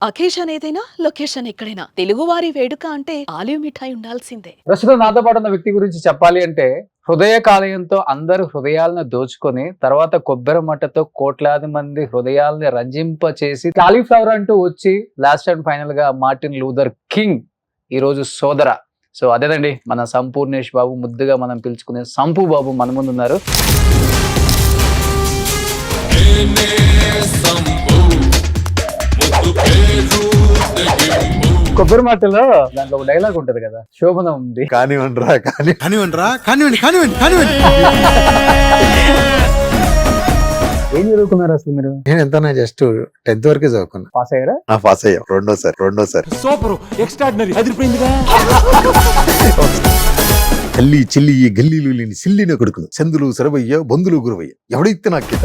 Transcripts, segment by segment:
Occasion ఏదైనా location ఎక్కడైనా తెలుగువారి వేడుక అంటే ఆలివ్ మిఠాయి ఉండాల్సిందే. ప్రస్తుతం నాతో పాటు ఉన్న వ్యక్తి గురించి చెప్పాలి అంటే హృదయ కాలేయంతో అందరు హృదయాలను దోచుకొని తర్వాత కొబ్బరి మట్టతో కోట్లాది మంది హృదయాలని రంజింప చేసి కాలీఫ్లవర్ అంటూ వచ్చి లాస్ట్ అండ్ ఫైనల్ గా మార్టిన్ లూథర్ కింగ్ ఈ రోజు సోదర. సో అదేనండి మన సంపూర్ణేష్ బాబు, ముద్దుగా మనం పిలుచుకునే సంపు బాబు మన ముందు ఉన్నారు. కొబ్బరి మాటలో దాంట్లో ఒక డైలాగ్ ఉంటది కదా, శోభన ఉంది కానివ్వండిరా కానివ్వండి. ఏం చదువుకున్నారు అసలు మీరు? నేను ఎంత జస్ట్ 10th వరకే చదువుకున్నా. పాస్ అయ్యారా? పాస్ అయ్యాం రెండోసారి. సూపర్ ఎక్స్ట్రాడినరీ అదిరిపోయిందిగా. తల్లి చెల్లి ఈ గల్లీలు లేని సిల్లిన కొడుకును చందులు సరవయ్య బంధులు గురవయ్య ఎవడైతే నాకు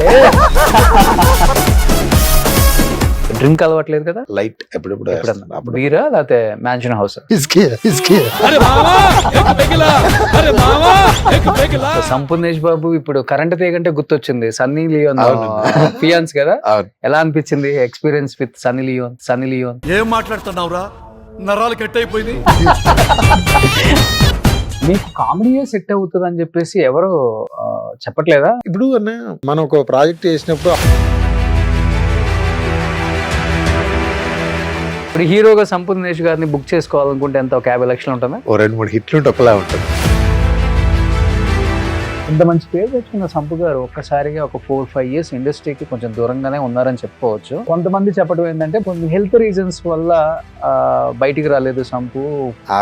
డ్రింక్ అలవాట్లేదు కదా? లైట్ ఎప్పుడెప్పుడు బీరా లేకపోతే మ్యాన్షన్ హౌస్? సంపూర్ణేష్ బాబు ఇప్పుడు కరెంట్ తీగంటే గుర్తొచ్చింది సన్నీ లియోన్ ఫియాన్స్ కదా. ఎలా అనిపించింది ఎక్స్పీరియన్స్ విత్ సన్నీ లియోన్? ఏం మాట్లాడుతున్నావురా, నరాలు కట్ అయిపోయింది. మీకు కామెడీయే సెట్ అవుతుంది అని చెప్పేసి ఎవరు చెప్పట్లేదా? ఇప్పుడు మనం ఒక ప్రాజెక్ట్ చేసినప్పుడు ఇప్పుడు హీరోగా సంపూర్ణేష్ గారిని బుక్ చేసుకోవాలనుకుంటే ఎంత, ఒక 50 లక్షలు ఉంటుందా? ఓ 2-3 హిట్లు ఉంటే ఒకలా ఉంటుంది. ఇంత మంచి పేరు తెచ్చుకున్న సంపు గారు ఒక్కసారిగా ఒక 4-5 ఇయర్స్ ఇండస్ట్రీకి కొంచెం దూరంగానే ఉన్నారని చెప్పుకోవచ్చు. కొంతమంది చెప్పడం ఏంటంటే కొన్ని హెల్త్ రీజన్స్ వల్ల బయటికి రాలేదు సంపు.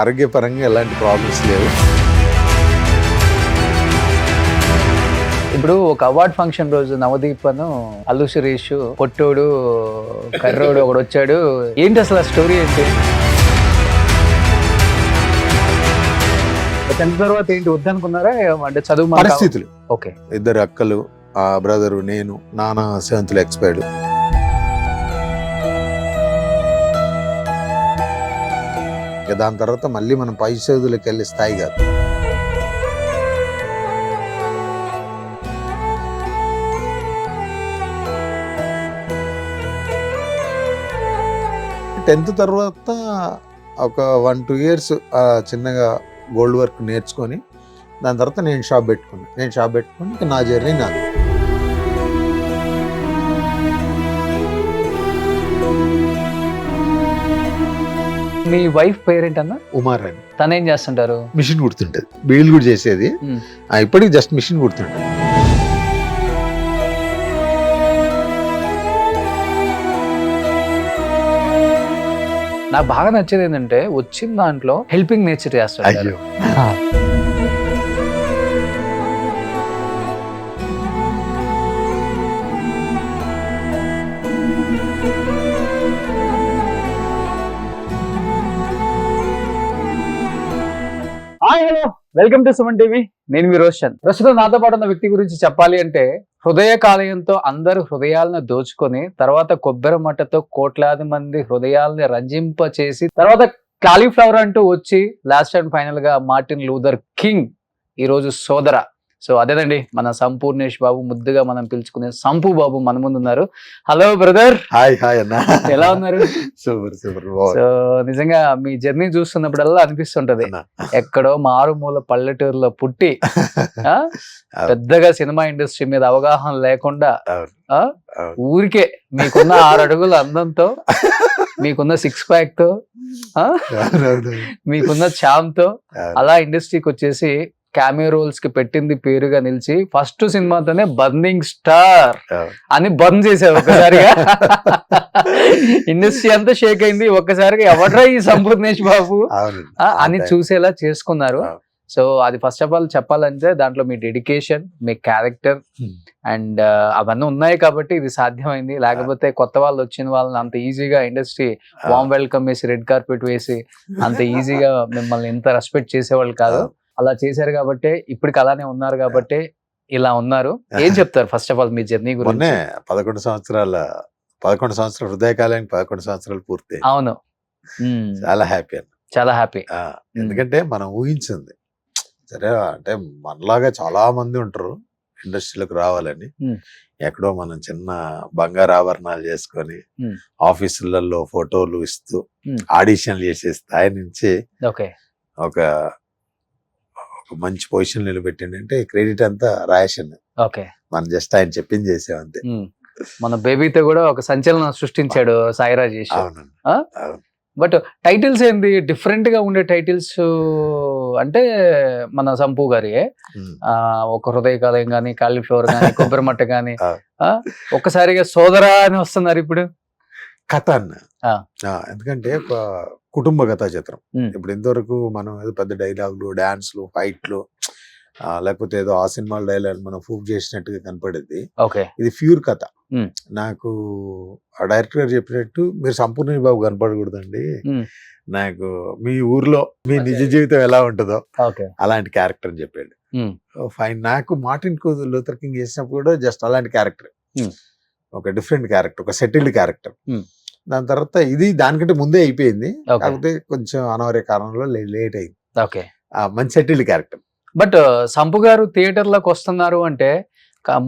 ఆరోగ్యపరంగా ఎలాంటి ప్రాబ్లమ్స్ లేవు. ఇప్పుడు ఒక అవార్డ్ ఫంక్షన్ రోజు నవదీప్ అను అల్లు సురేష్ పొట్టోడు కర్రోడు ఒకడు వచ్చాడు. ఏంటి అసలు ఆ స్టోరీ ఏంటి? 10th తర్వాత ఏంటి వద్దనుకున్నారా అంటే చదువు పరిస్థితులు? ఓకే. 2 అక్కలు, ఆ బ్రదరు, నేను, నాన్న 7th ఎక్స్పైర్డ్. దాని తర్వాత మళ్ళీ మనం పై చదువులకు వెళ్ళే స్థాయి కాదు. టెన్త్ తర్వాత ఒక 1-2 ఇయర్స్ చిన్నగా గోల్డ్ వర్క్ నేర్చుకొని దాని తర్వాత నేను షాప్ పెట్టుకుని ఇంకా నా జర్నీ నాది. మీ వైఫ్ పేరెంట్ అన్న? ఉమారాణి. తను ఏం చేస్తుంటారు? మిషన్ కుడుతుంటది, బీళ్ళు కూడా చేసేది. ఇప్పటికి జస్ట్ మిషన్ కుడుతుంటది. నాకు బాగా నచ్చేది ఏంటంటే వచ్చిన దాంట్లో హెల్పింగ్ నేచర్ చేస్తాడు. అయ్యో, hi, hello, welcome to Suman TV. నేను మీ రోషన్. ప్రస్తుతం నాతో పాటు ఉన్న వ్యక్తి గురించి చెప్పాలి అంటే హృదయ కాలేయంతో అందరు హృదయాలను దోచుకొని తర్వాత కొబ్బరి మట్టతో కోట్లాది మంది హృదయాలని రంజింప చేసి తర్వాత కాలీఫ్లవర్ అంటూ వచ్చి లాస్ట్ అండ్ ఫైనల్ గా మార్టిన్ లూథర్ కింగ్ ఈ రోజు సోదర. సో అదేనండి మన సంపూర్ణేష్ బాబు, ముద్దుగా మనం పిలుచుకునే సంపు బాబు మన ముందు ఉన్నారు. Hello brother. హాయ్ అన్న, ఎలా ఉన్నారు? సూపర్. సో నిజంగా మీ జర్నీ చూస్తున్నప్పుడల్లా అనిపిస్తుంటది ఎక్కడో మారుమూల పల్లెటూరులో పుట్టి పెద్దగా సినిమా ఇండస్ట్రీ మీద అవగాహన లేకుండా ఊరికే మీకున్న 6 అడుగుల అందంతో, మీకున్న 6 ప్యాక్ తో, మీకున్న చామ్ తో అలా ఇండస్ట్రీకి వచ్చేసి క్యామియో రోల్స్ కి పెట్టింది పేరుగా నిలిచి ఫస్ట్ సినిమాతోనే బర్నింగ్ స్టార్ అని బంద్ చేశారు ఒక్కసారిగా. ఇండస్ట్రీ అంతా షేక్ అయింది ఒక్కసారిగా, ఎవడ్రా ఈ సంపూర్ణేష్ బాబు అని చూసేలా చేసుకున్నారు. సో అది ఫస్ట్ ఆఫ్ ఆల్ చెప్పాలంటే దాంట్లో మీ డెడికేషన్, మీ క్యారెక్టర్ అండ్ అవన్నీ ఉన్నాయి కాబట్టి ఇది సాధ్యమైంది. లేకపోతే కొత్త వాళ్ళు వచ్చిన వాళ్ళని అంత ఈజీగా ఇండస్ట్రీ వామ్ వెల్కమ్ వేసి రెడ్ కార్పెట్ వేసి అంత ఈజీగా మిమ్మల్ని ఎంత రెస్పెక్ట్ చేసేవాళ్ళు కాదు. అలా చేశారు కాబట్టి ఇప్పటికి అలానే ఉన్నారు కాబట్టి ఇలా ఉన్నారు. ఏం చెప్తారు first of all me journey గురించి? 11 సంవత్సరాలు హృదయకాలానికి 11 సంవత్సరాలు పూర్తి. అవును, చాలా హ్యాపీ అన్న, చాలా హ్యాపీ. ఎందుకంటే మనం ఊహించింది సరే అంటే మనలాగా చాలా మంది ఉంటారు ఇండస్ట్రీలోకి రావాలని. Hmm. ఎక్కడో మనం చిన్న బంగారు ఆభరణాలు చేసుకొని Hmm. ఆఫీసులలో ఫోటోలు ఇస్తూ Hmm. ఆడిషన్లు చేసే స్థాయి నుంచి ఓకే. ఒక ఒక మంచి పొజిషన్ నిలబెట్టిందంటే క్రెడిట్ అంతా రాయేషన్. ఓకే. మనం జస్ట్ ఆయన చెప్పింది చేసాం అంతే. మన బేబీతో కూడా ఒక సంచలనం సృష్టించాడు సాయి రాజేష్. అవునండి. ఆ? అవును. బట్ టైటిల్స్ ఏంది డిఫరెంట్ గా ఉండే టైటిల్స్ అంటే మన సంపు గారి Hmm. ఒక హృదయ కాలేయం కానీ కాలీఫ్లవర్ కానీ కొబ్బరి మట్ట కానీ ఆ. ఒక్కసారిగా సోదరా అని వస్తున్నారు ఇప్పుడు. కథ అన్న. ఆ. ఎందుకంటే ఒక కుటుంబ కథా చిత్రం. Hmm. ఇప్పుడు ఇంతవరకు మనం ఏదో పెద్ద డైలాగులు, డాన్స్లు, ఫైట్లు, లేకపోతే ఏదో ఆ సినిమాల డైలాగ్ మనం ప్రూవ్ చేసినట్టుగా కనపడేది. ఓకే. ఇది ప్యూర్ కథ. Hmm. నాకు ఆ డైరెక్టర్ గారు చెప్పినట్టు మీరు సంపూర్ణ బాబు కనపడకూడదండి, Hmm. నాకు మీ ఊర్లో మీ నిజ జీవితం ఎలా ఉంటుందో ఓకే. అలాంటి క్యారెక్టర్ అని చెప్పాడు. ఫైన్. నాకు మార్టిన్ లూథర్ కింగ్ చేసినప్పుడు కూడా జస్ట్ అలాంటి క్యారెక్టర్. Hmm. ఒక డిఫరెంట్ క్యారెక్టర్, ఒక సెటిల్డ్ క్యారెక్టర్. Hmm. దాని తర్వాత ఇది దానికంటే ముందే అయిపోయింది. Okay. కాకపోతే కొంచెం అనారోగ్య కారణంలో లేట్ అయింది. ఓకే. మంచి సెటిల్డ్ క్యారెక్టర్. బట్ సంపు గారు థియేటర్లోకి వస్తున్నారు అంటే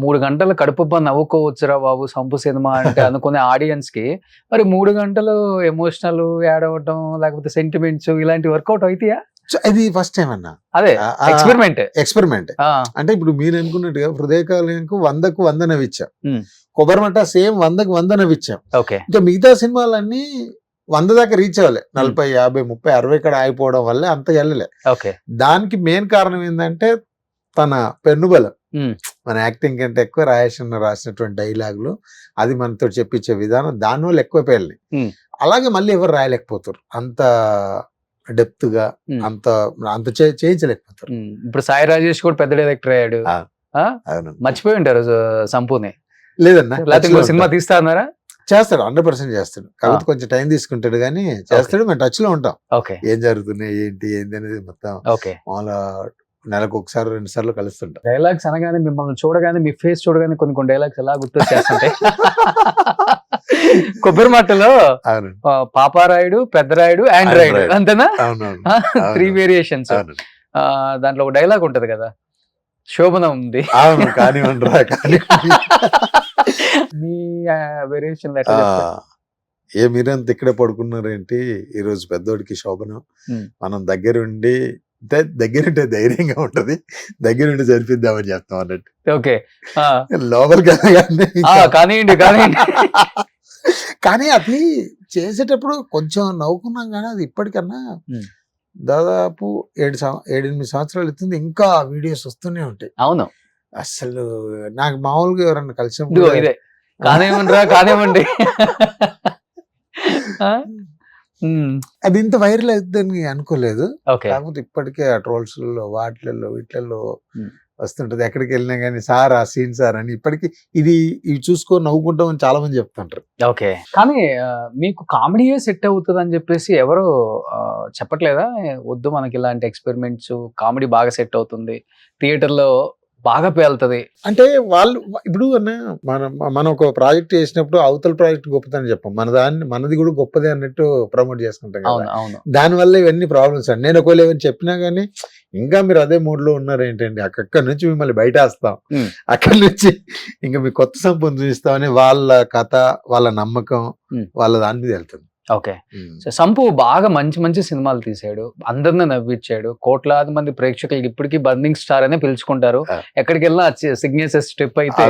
3 గంటలు కడుపుబ్బ నవ్వుకోవచ్చురా బాబు సంపు సినిమా అంటే అనుకునే ఆడియన్స్ కి మరి 3 గంటలు ఎమోషనల్ ఏడవటం లేకపోతే సెంటిమెంట్స్ ఇలాంటి వర్కౌట్ అవుతాయా? ఇది ఫస్ట్ టైం అన్న. అదే ఎక్స్పెరిమెంట్. అంటే ఇప్పుడు మీరు అనుకున్నట్టుగా హృదయకాలంకు 100కు 100 నవ్విచ్చాం. Hmm. కొబ్బరిమట సేమ్ 100కు 100 నవ్విచ్చాం. ఓకే. ఇంకా మిగతా సినిమాలన్నీ 100 దాకా రీచ్ అవ్వలే. 40, 50, 30, 60 ఇక్కడ ఆగిపోవడం వల్ల అంత వెళ్ళలే. ఓకే. దానికి మెయిన్ కారణం ఏంటంటే తన పెన్నుబలం. Hmm. మన యాక్టింగ్ కంటే ఎక్కువ రాయేషన్ రాసినటువంటి డైలాగులు, అది మనతో చెప్పించే విధానం, దానివల్ల ఎక్కువ పేర్లు. Hmm. అలాగే మళ్ళీ ఎవరు రాయలేకపోతారు అంత డెప్త్ గా. Hmm. అంత చేయించలేకపోతారు. ఇప్పుడు సాయి రాజేష్ కూడా పెద్ద డైరెక్టర్ అయ్యాడు. అవును. మర్చిపోయి ఉంటారు సంపుని. లేదన్నా, లేకపోతే ఇంకో సినిమా తీస్తా అన్నారా? చేస్తాడు, 100% చేస్తాడు. కాకపోతే కొంచెం టైం తీసుకుంటాడు కానీ చేస్తాడు. మేము టచ్ లో ఉంటాం. ఓకే. ఏం జరుగుతున్నాయి ఏంటి అనేది మొత్తం ఓకే. మామూలుగా నెలకు 1 2 సార్లు కలుస్తుంటాం. డైలాగ్స్ అనగానే మిమ్మల్ని చూడగానే మీ ఫేస్ చూడగానే కొన్ని డైలాగ్స్ ఎలా గుర్తొచ్చేస్తుంటాయి. కొబ్బరి మాటలో అవును. పాపారాయుడు, పెద్దరాయుడు, ఆండ్రాయిడ్ అంతేనా? అవునవును. 3 వేరియేషన్స్. అవును. దాంట్లో ఒక డైలాగ్ ఉంటది కదా, శోభన ఉంది. అవును. కానివ్వండి రా కానివ్వండి. మీ వేరియేషన్ మీరంతా ఇక్కడే పడుకున్నారేంటి, ఈ రోజు పెద్దోడికి శోభనం, మనం దగ్గరుండి దగ్గరుంటే ధైర్యంగా ఉంటది, దగ్గరుండి జరిపిద్దామని చెప్తాం అన్నట్టు. ఓకే. లోపలికి కానివ్వండి. కానీ అది చేసేటప్పుడు కొంచెం నవ్వుకున్నాం కానీ అది ఇప్పటికన్నా దాదాపు 7-8 సంవత్సరాలు అవుతుంది, ఇంకా వీడియోస్ వస్తూనే ఉంటాయి. అవును. అసలు నాకు మామూలుగా ఎవరన్నా కలిసినప్పుడు ఇదే కానివ్వండి. అది ఇంత వైరల్ అవుతుందని అనుకోలేదు. ఓకే. కాకపోతే ఇప్పటికే ఆ ట్రోల్స్ వీటిల్లో వస్తుంటది. ఎక్కడికి వెళ్ళినా కానీ సార్ ఆ సీన్ సార్ అని ఇప్పటికీ ఇవి చూసుకొని నవ్వుకుంటామని చాలా మంది చెప్తుంటారు. ఓకే. కానీ మీకు కామెడీయే సెట్ అవుతుంది అని చెప్పేసి ఎవరు చెప్పట్లేదా? వద్దు మనకి ఇలాంటి ఎక్స్పెరిమెంట్స్, కామెడీ బాగా సెట్ అవుతుంది, థియేటర్ లో బాగా పేలుతుంది అంటే వాళ్ళు ఇప్పుడు మనం ఒక ప్రాజెక్ట్ చేసినప్పుడు అవతల ప్రాజెక్ట్ గొప్పదని చెప్పం, మనది కూడా గొప్పదే అన్నట్టు ప్రమోట్ చేసుకుంటాం కదా. దానివల్ల ఇవన్నీ ప్రాబ్లమ్స్ అండి. నేను ఒకవేళ ఏమైనా చెప్పినా కానీ ఇంకా మీరు అదే మూడ్ లో ఉన్నారు ఏంటండి, అక్కడి నుంచి మిమ్మల్ని బయట వేస్తాం, అక్కడి నుంచి ఇంకా మీ కొత్త సంపద చూపిస్తామని వాళ్ళ కథ, వాళ్ళ నమ్మకం, వాళ్ళ దాని మీద వెళ్తుంది. ఓకే. సో సంపు బాగా మంచి సినిమాలు తీసాడు, అందరిని నవ్వించాడు, కోట్లాది మంది ప్రేక్షకులు ఇప్పటికీ బర్నింగ్ స్టార్ అనే పిలుచుకుంటారు. ఎక్కడికి వెళ్ళినా సిగ్నేచర్ స్టెప్ అయితే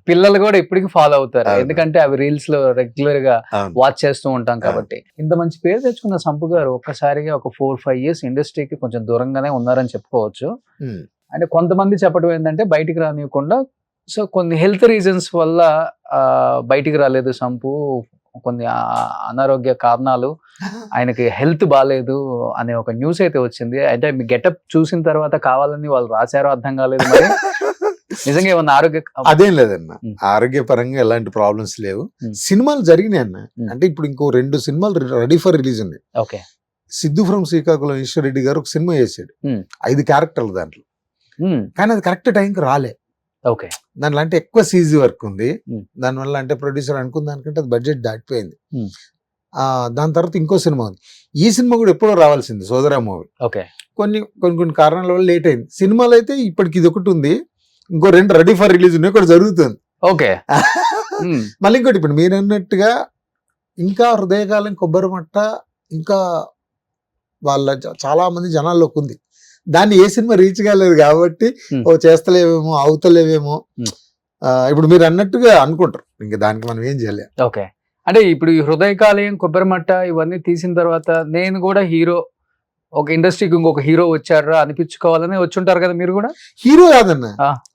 పిల్లలు కూడా ఇప్పటికీ ఫాలో అవుతారు, ఎందుకంటే అవి రీల్స్ లో రెగ్యులర్ గా వాచ్ చేస్తూ ఉంటాం కాబట్టి. ఇంత మంచి పేరు తెచ్చుకున్న సంపు గారు ఒక్కసారిగా ఒక 4-5 years ఇండస్ట్రీకి కొంచెం దూరంగానే ఉన్నారని చెప్పుకోవచ్చు. అంటే కొంతమంది చెప్పడం ఏంటంటే బయటికి రానివ్వకుండా, సో కొన్ని హెల్త్ రీజన్స్ వల్ల బయటికి రాలేదు సంపు, కొన్ని అనారోగ్య కారణాలు, ఆయనకి హెల్త్ బాగాలేదు అనే ఒక న్యూస్ అయితే వచ్చింది. అయితే మీ గెటప్ చూసిన తర్వాత కావాలని వాళ్ళు రాశారో అర్థం కాలేదు, మరి నిజంగా ఏమన్నా అదేం లేదన్న, ఆరోగ్యపరంగా ఎలాంటి ప్రాబ్లమ్స్ లేవు. సినిమాలు జరిగినాయి అన్న. అంటే ఇప్పుడు ఇంకో 2 సినిమాలు రెడీ ఫర్ రిలీజ్ ఉంది. ఓకే. సిద్ధు ఫ్రమ్ శ్రీకాకుళం ఈశ్వర్ రెడ్డి గారు ఒక సినిమా చేశాడు, 5 క్యారెక్టర్లు దాంట్లో, కానీ అది కరెక్ట్ టైంకి రాలే. ఓకే. దానిలో అంటే ఎక్కువ సీజీ వర్క్ ఉంది, దానివల్ల అంటే ప్రొడ్యూసర్ అనుకున్న దానికంటే అది బడ్జెట్ దాటిపోయింది. దాని తర్వాత ఇంకో సినిమా ఉంది, ఈ సినిమా కూడా ఎప్పుడో రావాల్సింది, సోదరా మూవీ. ఓకే. కొన్ని కారణాల వల్ల లేట్ అయింది. సినిమాలు అయితే ఇప్పటికి ఇది ఒకటి ఉంది, ఇంకో 2 రెడీ ఫర్ రిలీజ్ ఉన్నాయి, ఒకటి జరుగుతుంది. ఓకే. మళ్ళీ ఇంకోటి ఇప్పుడు మీరు అన్నట్టుగా ఇంకా హృదయకాలం కొబ్బరి మట్ట ఇంకా వాళ్ళ చాలా మంది జనాల్లోకి ఉంది. దాన్ని ఏ సినిమా రీచ్ కాలేదు కాబట్టి ఓ చేస్తలేవేమో అవుతలేవేమో ఇప్పుడు మీరు అన్నట్టుగా అనుకుంటారు, ఇంకా దానికి మనం ఏం చేయలేం. ఓకే. అంటే ఇప్పుడు ఈ హృదయకాలయం, కొబ్బరిమట్ట ఇవన్నీ తీసిన తర్వాత నేను కూడా హీరో, ఒక ఇండస్ట్రీకి ఇంకొక హీరో వచ్చారా అనిపించుకోవాలని వచ్చుంటారు కదా మీరు కూడా? హీరో కాదన్న,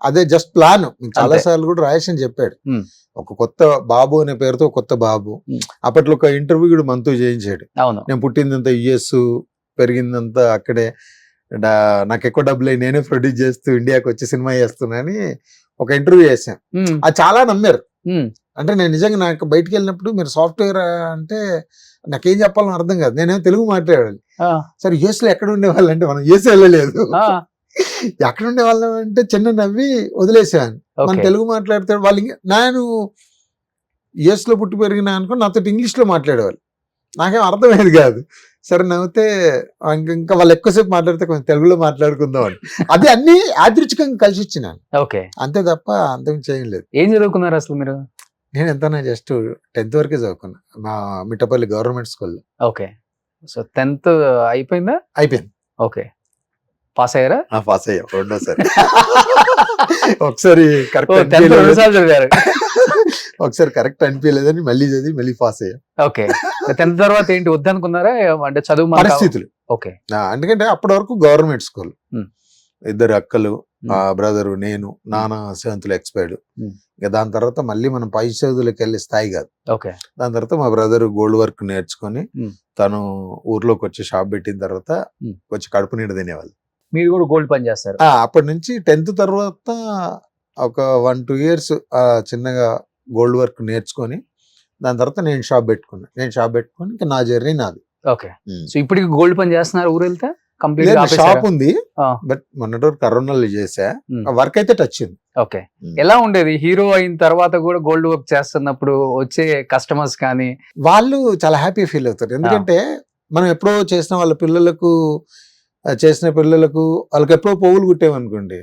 అదే జస్ట్ ప్లాన్. చాలా అంతే. సార్లు కూడా రాయేష్ అని చెప్పాడు, ఉమ్. ఒక కొత్త బాబు అనే పేరుతో కొత్త బాబు. అప్పట్లో ఒక ఇంటర్వ్యూ కూడా మనతో చేయించాడు. అవును. నేను పుట్టిందంతా యుఎస్, పెరిగిందంతా అక్కడే, నాకు ఎక్కువ డబ్బులు అయి నేనే ప్రొడ్యూస్ చేస్తూ ఇండియాకి వచ్చి సినిమా చేస్తున్నానని ఒక ఇంటర్వ్యూ చేశాను. అది చాలా నమ్మారు. అంటే నేను నిజంగా నాకు బయటికి వెళ్ళినప్పుడు మీరు సాఫ్ట్వేర్ అంటే నాకేం చెప్పాలని అర్థం కాదు, నేనేమో తెలుగు మాట్లాడాలి. సరే యుఎస్ లో ఎక్కడ ఉండేవాళ్ళు అంటే మనం యుఎస్ వెళ్ళలేదు, ఎక్కడ ఉండేవాళ్ళం అంటే చిన్న నవ్వి వదిలేసాను. మన తెలుగు మాట్లాడతాడు వాళ్ళు. నేను యుఎస్ లో పుట్టి పెరిగినా అనుకో నాతో ఇంగ్లీష్ లో మాట్లాడేవాళ్ళు, నాకేం అర్థమయ్యేది కాదు. సరే నవ్వుతే ఇంకా వాళ్ళు ఎక్కువసేపు మాట్లాడితే కొంచెం తెలుగులో మాట్లాడుకుందాం అని, అది అన్ని యాదృచ్ఛికంగా కలిసి ఇచ్చినాను. ఓకే. అంతే తప్ప అంతం చేయలేదు. ఏం చదువుకున్నారు అసలు మీరు? నేను ఎంతనా జస్ట్ 10th వరకే చదువుకున్నా మా మిట్టపల్లి గవర్నమెంట్ స్కూల్లో. ఓకే. సో 10th అయిపోయిందా? అయిపోయింది. ఓకే. పాస్ అయ్యారా? పాస్ అయ్యా రెండోసారి. ఒకసారి కరెక్ట్ ఒకసారి కరెక్ట్ అనిపించలేదని మళ్ళీ చదివి మళ్ళీ పాస్ అయ్యా. ఓకే. 10th తర్వాత ఏంటి వద్దనుకున్నారా అంటే చదువు పరిస్థితులు? ఓకే. ఎందుకంటే అప్పటి వరకు గవర్నమెంట్ స్కూల్, 2 అక్కలు, బ్రదరు, నేను, నాన్న 7th ఎక్స్పైర్డ్. ఇక దాని తర్వాత మళ్ళీ మనం పై చదువులకు వెళ్ళే స్థాయి కాదు. ఓకే. దాని తర్వాత మా బ్రదర్ గోల్డ్ వర్క్ నేర్చుకొని తను ఊర్లోకి వచ్చి షాప్ పెట్టిన తర్వాత వచ్చి కడుపు నిండా తినేవాళ్ళు. మీరు కూడా గోల్డ్ పని చేస్తారు? అప్పటి నుంచి 10th తర్వాత ఒక 1-2 years చిన్నగా గోల్డ్ వర్క్ నేర్చుకొని దాని తర్వాత నేను షాప్ పెట్టుకుని ఇంకా నా జర్నీ నాది. ఓకే. సో ఇప్పటికి గోల్డ్ పని చేస్తున్నారు ఊరు వెళ్తే? కంప్లీట్ షాప్ ఉంది, బట్ మొన్నటి వరకు కరోనాలో చేసా. వర్క్ అయితే టచ్ ఉంది. ఓకే. ఎలా ఉండేది హీరో అయిన తర్వాత కూడా గోల్డ్ వర్క్ చేస్తున్నప్పుడు వచ్చే కస్టమర్స్ కానీ? వాళ్ళు చాలా హ్యాపీ ఫీల్ అవుతారు, ఎందుకంటే మనం ఎప్పుడో చేసిన వాళ్ళ పిల్లలకు వాళ్ళకి ఎప్పుడో పోగులు కుట్టామనుకోండి,